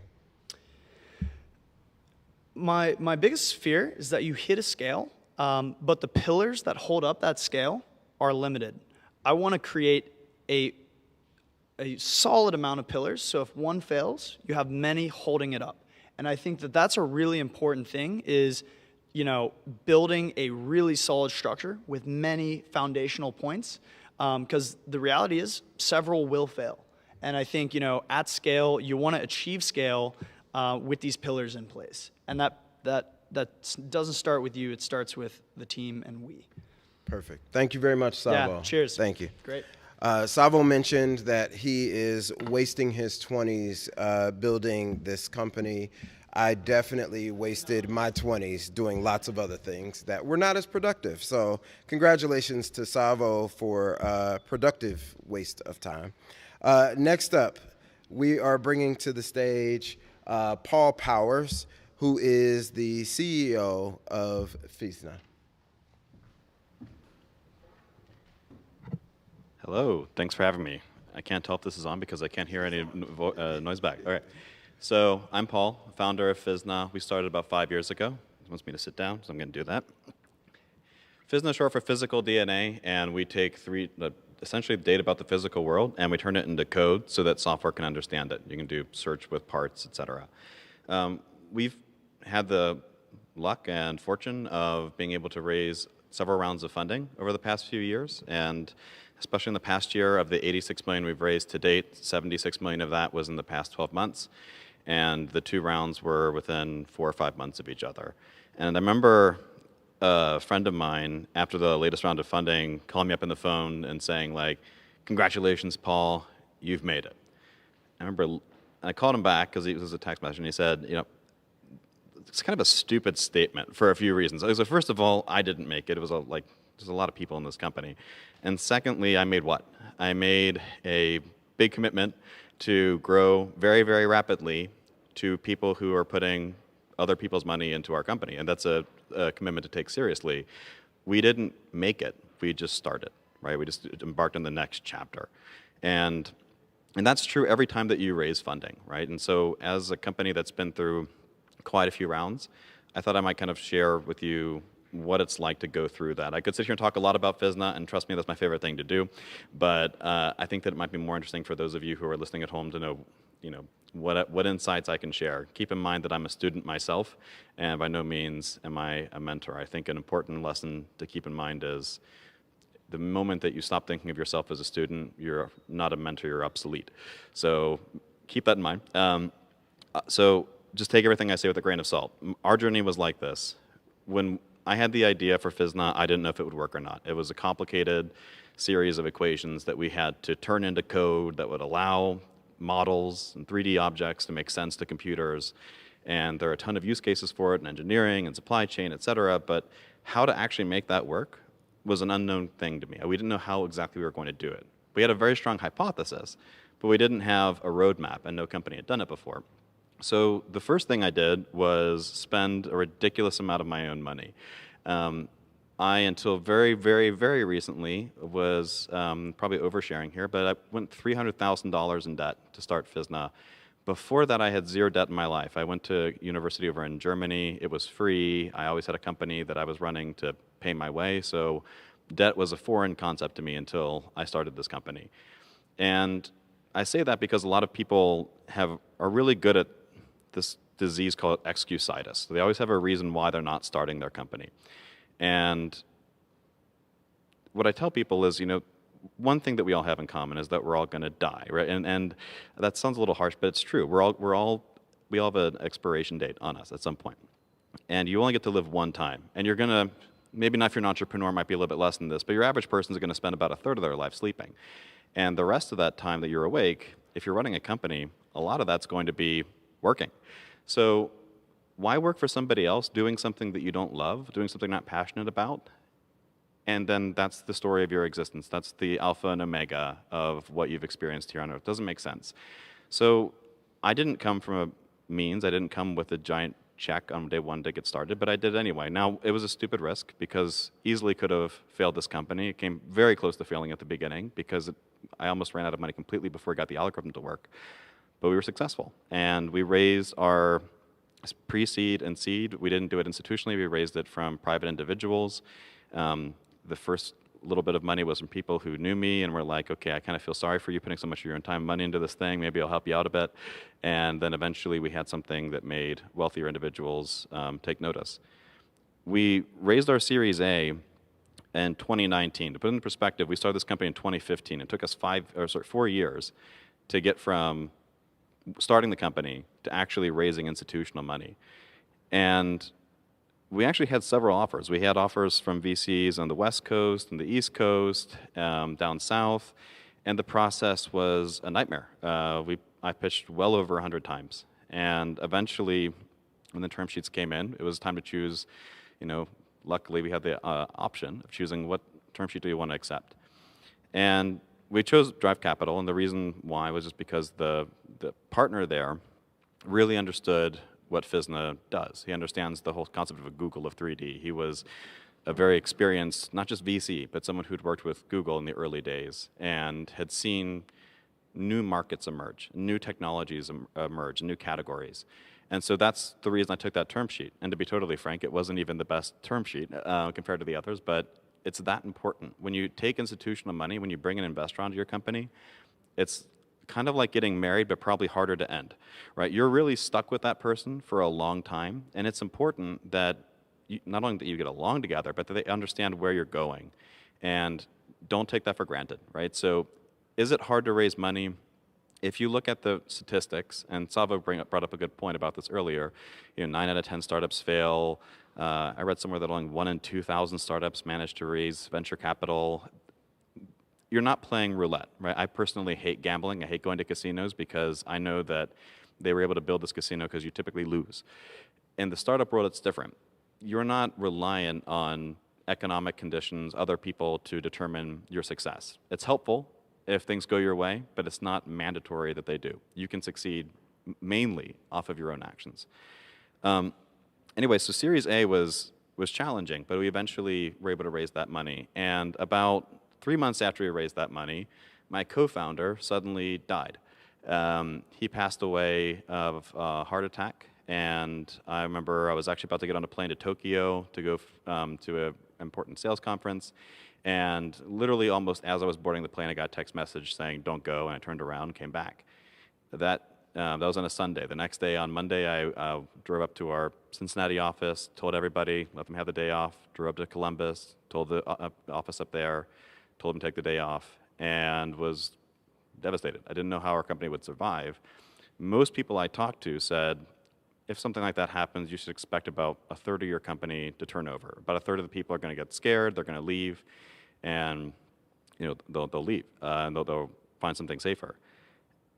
Speaker 8: My biggest fear is that you hit a scale, but the pillars that hold up that scale are limited. I want to create a solid amount of pillars, so if one fails, you have many holding it up. And I think that that's a really important thing is, building a really solid structure with many foundational points, because the reality is several will fail. And I think, at scale, you want to achieve scale with these pillars in place. And that doesn't start with you, it starts with the team and we.
Speaker 1: Perfect. Thank you very much, Savo.
Speaker 8: Yeah, cheers.
Speaker 1: Thank you.
Speaker 8: Great.
Speaker 1: Savo mentioned that he is wasting his 20s building this company. I definitely wasted my 20s doing lots of other things that were not as productive. So congratulations to Savo for productive waste of time. Next up, we are bringing to the stage Paul Powers, who is the CEO of Fisna.
Speaker 9: Hello, thanks for having me. I can't tell if this is on because I can't hear any noise back. All right, so I'm Paul, founder of Fisna. We started about 5 years ago. He wants me to sit down, so I'm going to do that. Fisna is short for physical DNA, and we take essentially data about the physical world, and we turn it into code so that software can understand it. You can do search with parts, etc. We've had the luck and fortune of being able to raise several rounds of funding over the past few years, and especially in the past year, of the 86 million we've raised to date, 76 million of that was in the past 12 months, and the two rounds were within 4 or 5 months of each other. And I remember a friend of mine, after the latest round of funding, calling me up on the phone and saying, like, "Congratulations, Paul, you've made it." I remember, and I called him back because it was a text message, and he said, it's kind of a stupid statement for a few reasons. So first of all, I didn't make it. It was there's a lot of people in this company. And secondly, I made what? I made a big commitment to grow very, very rapidly to people who are putting other people's money into our company. And that's a commitment to take seriously. We didn't make it. We just started, right? We just embarked on the next chapter. And that's true every time that you raise funding, right? And so as a company that's been through quite a few rounds, I thought I might kind of share with you what it's like to go through that. I could sit here and talk a lot about Fisna, and trust me, that's my favorite thing to do. But I think that it might be more interesting for those of you who are listening at home to know, what insights I can share. Keep in mind that I'm a student myself, and by no means am I a mentor. I think an important lesson to keep in mind is the moment that you stop thinking of yourself as a student, you're not a mentor, you're obsolete. So keep that in mind. So just take everything I say with a grain of salt. Our journey was like this. When I had the idea for Fisna. I didn't know if it would work or not. It was a complicated series of equations that we had to turn into code that would allow models and 3D objects to make sense to computers. And there are a ton of use cases for it in engineering and supply chain, et cetera. But how to actually make that work was an unknown thing to me. We didn't know how exactly we were going to do it. We had a very strong hypothesis, but we didn't have a roadmap, and no company had done it before. So the first thing I did was spend a ridiculous amount of my own money. I, until very, very, very recently, was probably oversharing here, but I went $300,000 in debt to start Fisna. Before that, I had zero debt in my life. I went to university over in Germany. It was free. I always had a company that I was running to pay my way, so debt was a foreign concept to me until I started this company. And I say that because a lot of people are really good at this disease called excusitis. So they always have a reason why they're not starting their company. And what I tell people is, one thing that we all have in common is that we're all going to die, right? And that sounds a little harsh, but it's true. We all have an expiration date on us at some point. And you only get to live one time. And you're going to, maybe not if you're an entrepreneur, might be a little bit less than this, but your average person is going to spend about a third of their life sleeping. And the rest of that time that you're awake, if you're running a company, a lot of that's going to be working. So why work for somebody else doing something that you don't love, doing something you're not passionate about? And then that's the story of your existence. That's the alpha and omega of what you've experienced here on Earth. It doesn't make sense. So I didn't come from a means. I didn't come with a giant check on day one to get started, but I did anyway. Now, it was a stupid risk because easily could have failed this company. It came very close to failing at the beginning because I almost ran out of money completely before I got the algorithm to work. But we were successful. And we raised our pre-seed and seed. We didn't do it institutionally. We raised it from private individuals. The first little bit of money was from people who knew me and were like, okay, I kind of feel sorry for you putting so much of your own time and money into this thing. Maybe I'll help you out a bit. And then eventually we had something that made wealthier individuals take notice. We raised our Series A in 2019. To put it in perspective, we started this company in 2015. It took us 4 years to get from starting the company to actually raising institutional money. And we actually had several offers. We had offers from VCs on the West Coast and the East Coast, down south, and the process was a nightmare. I pitched well over 100 times. And eventually, when the term sheets came in, it was time to choose. Luckily we had the option of choosing what term sheet do you want to accept. And we chose Drive Capital, and the reason why was just because the partner there really understood what Fisna does. He understands the whole concept of a Google of 3D. He was a very experienced, not just VC, but someone who'd worked with Google in the early days and had seen new markets emerge, new technologies emerge, new categories. And so that's the reason I took that term sheet. And to be totally frank, it wasn't even the best term sheet compared to the others, but it's that important. When you take institutional money, when you bring an investor onto your company, it's kind of like getting married, but probably harder to end, right? You're really stuck with that person for a long time, and it's important that not only that you get along together, but that they understand where you're going, and don't take that for granted, right? So is it hard to raise money? If you look at the statistics, and Savo brought up a good point about this earlier, 9 out of 10 startups fail. I read somewhere that only 1 in 2,000 startups manage to raise venture capital. You're not playing roulette, right? I personally hate gambling. I hate going to casinos because I know that they were able to build this casino because you typically lose. In the startup world, it's different. You're not reliant on economic conditions, other people to determine your success. It's helpful if things go your way, but it's not mandatory that they do. You can succeed mainly off of your own actions. Anyway, so Series A was challenging, but we eventually were able to raise that money. And about 3 months after we raised that money, my co-founder suddenly died. He passed away of a heart attack, and I remember I was actually about to get on a plane to Tokyo to go to an important sales conference, and literally almost as I was boarding the plane, I got a text message saying, "Don't go," and I turned around and came back. That was on a Sunday. The next day, on Monday, I drove up to our Cincinnati office, told everybody, let them have the day off, drove up to Columbus, told the office up there, told them to take the day off, and was devastated. I didn't know how our company would survive. Most people I talked to said, if something like that happens, you should expect about a third of your company to turn over. About a third of the people are going to get scared, they're going to leave, and they'll leave, and they'll find something safer.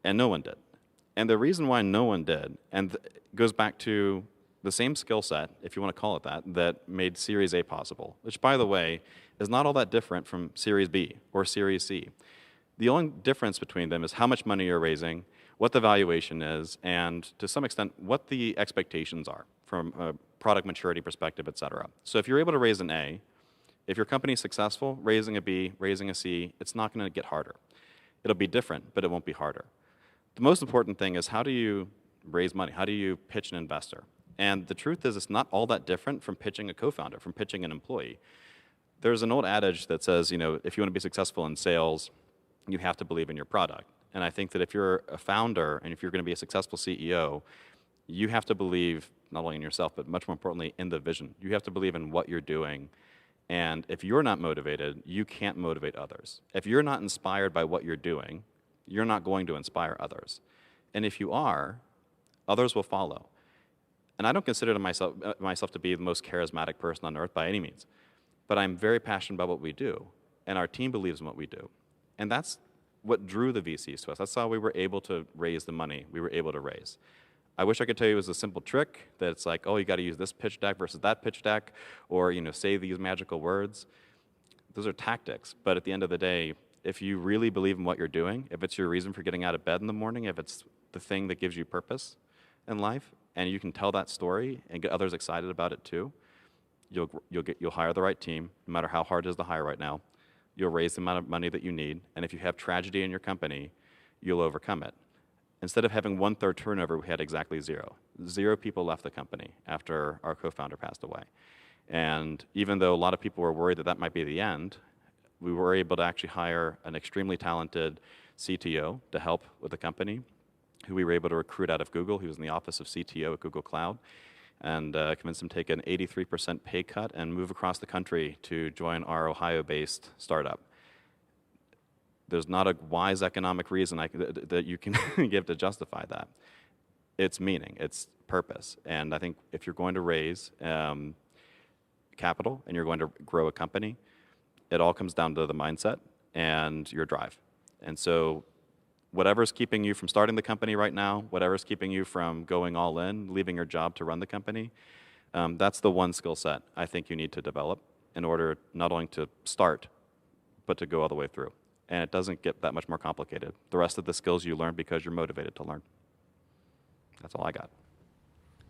Speaker 9: And no one did. And the reason why no one did, and goes back to the same skill set, if you want to call it that, that made Series A possible, which, by the way, is not all that different from Series B or Series C. The only difference between them is how much money you're raising, what the valuation is, and to some extent, what the expectations are from a product maturity perspective, et cetera. So if you're able to raise an A, if your company's successful, raising a B, raising a C, it's not going to get harder. It'll be different, but it won't be harder. The most important thing is, how do you raise money? How do you pitch an investor? And the truth is, it's not all that different from pitching a co-founder, from pitching an employee. There's an old adage that says, if you want to be successful in sales, you have to believe in your product. And I think that if you're a founder and if you're going to be a successful CEO, you have to believe not only in yourself, but much more importantly, in the vision. You have to believe in what you're doing. And if you're not motivated, you can't motivate others. If you're not inspired by what you're doing, you're not going to inspire others. And if you are, others will follow. And I don't consider myself to be the most charismatic person on earth by any means. But I'm very passionate about what we do. And our team believes in what we do. And that's what drew the VCs to us. That's how we were able to raise the money we were able to raise. I wish I could tell you it was a simple trick, that it's like, oh, you got to use this pitch deck versus that pitch deck, or say these magical words. Those are tactics. But at the end of the day, if you really believe in what you're doing, if it's your reason for getting out of bed in the morning, if it's the thing that gives you purpose in life, and you can tell that story and get others excited about it too, you'll hire the right team, no matter how hard it is to hire right now. You'll raise the amount of money that you need, and if you have tragedy in your company, you'll overcome it. Instead of having 1/3 turnover, we had exactly 0. 0 people left the company after our co-founder passed away. And even though a lot of people were worried that that might be the end, we were able to actually hire an extremely talented CTO to help with the company, who we were able to recruit out of Google. He was in the office of CTO at Google Cloud, and convinced him to take an 83% pay cut and move across the country to join our Ohio-based startup. There's not a wise economic reason that you can give to justify that. It's meaning, it's purpose. And I think if you're going to raise capital and you're going to grow a company, it all comes down to the mindset and your drive. And so whatever's keeping you from starting the company right now, whatever's keeping you from going all in, leaving your job to run the company, that's the one skill set I think you need to develop in order not only to start, but to go all the way through. And it doesn't get that much more complicated. The rest of the skills you learn because you're motivated to learn. That's all I got.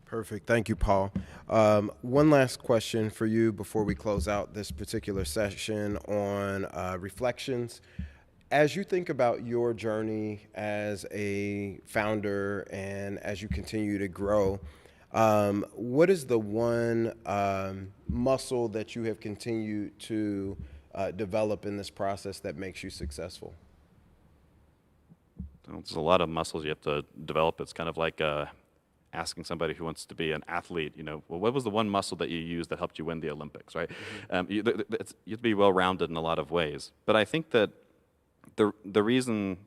Speaker 1: Perfect. Thank you, Paul. One last question for you before we close out this particular session on reflections. As you think about your journey as a founder and as you continue to grow, what is the one muscle that you have continued to develop in this process that makes you successful?
Speaker 9: There's a lot of muscles you have to develop. It's kind of like asking somebody who wants to be an athlete, well, what was the one muscle that you used that helped you win the Olympics, right? Mm-hmm. You have to be well-rounded in a lot of ways. But I think that the reason,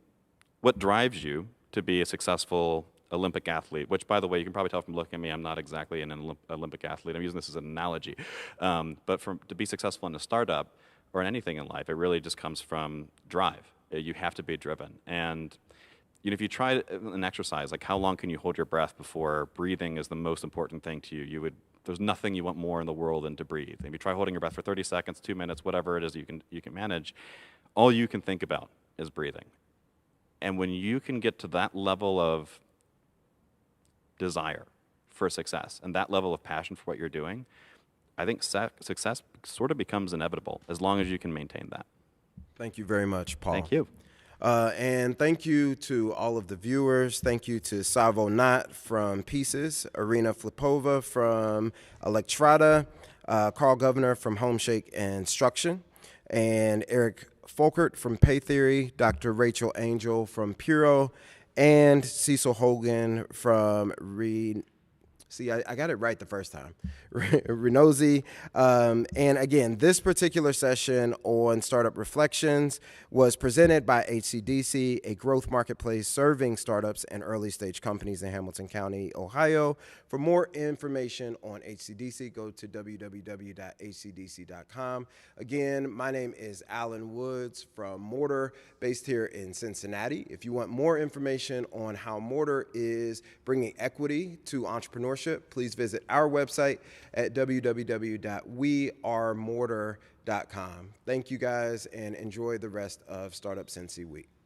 Speaker 9: what drives you to be a successful Olympic athlete, which, by the way, you can probably tell from looking at me, I'm not exactly an Olympic athlete. I'm using this as an analogy. But to be successful in a startup or in anything in life, it really just comes from drive. You have to be driven. And if you try an exercise, like how long can you hold your breath before breathing is the most important thing to you, there's nothing you want more in the world than to breathe. If you try holding your breath for 30 seconds, 2 minutes, whatever it is you can manage, all you can think about is breathing. And when you can get to that level of desire for success and that level of passion for what you're doing, I think success sort of becomes inevitable as long as you can maintain that.
Speaker 1: Thank you very much, Paul.
Speaker 9: Thank you.
Speaker 1: And thank you to all of the viewers. Thank you to Savo from Pieces, Irina Phillipova from Electrada, Carl Governor from Homeshake Instruction, and Eric Folkert from Pay Theory, Dr. Rachel Angel from Piro, and Cecil Hogan from See, I got it right the first time. Renosi. And again, this particular session on Startup Reflections was presented by HCDC, a growth marketplace serving startups and early stage companies in Hamilton County, Ohio. For more information on HCDC, go to www.hcdc.com. Again, my name is Alan Woods from Mortar, based here in Cincinnati. If you want more information on how Mortar is bringing equity to entrepreneurship, please visit our website at www.wearemortar.com. Thank you guys and enjoy the rest of StartupCincy week.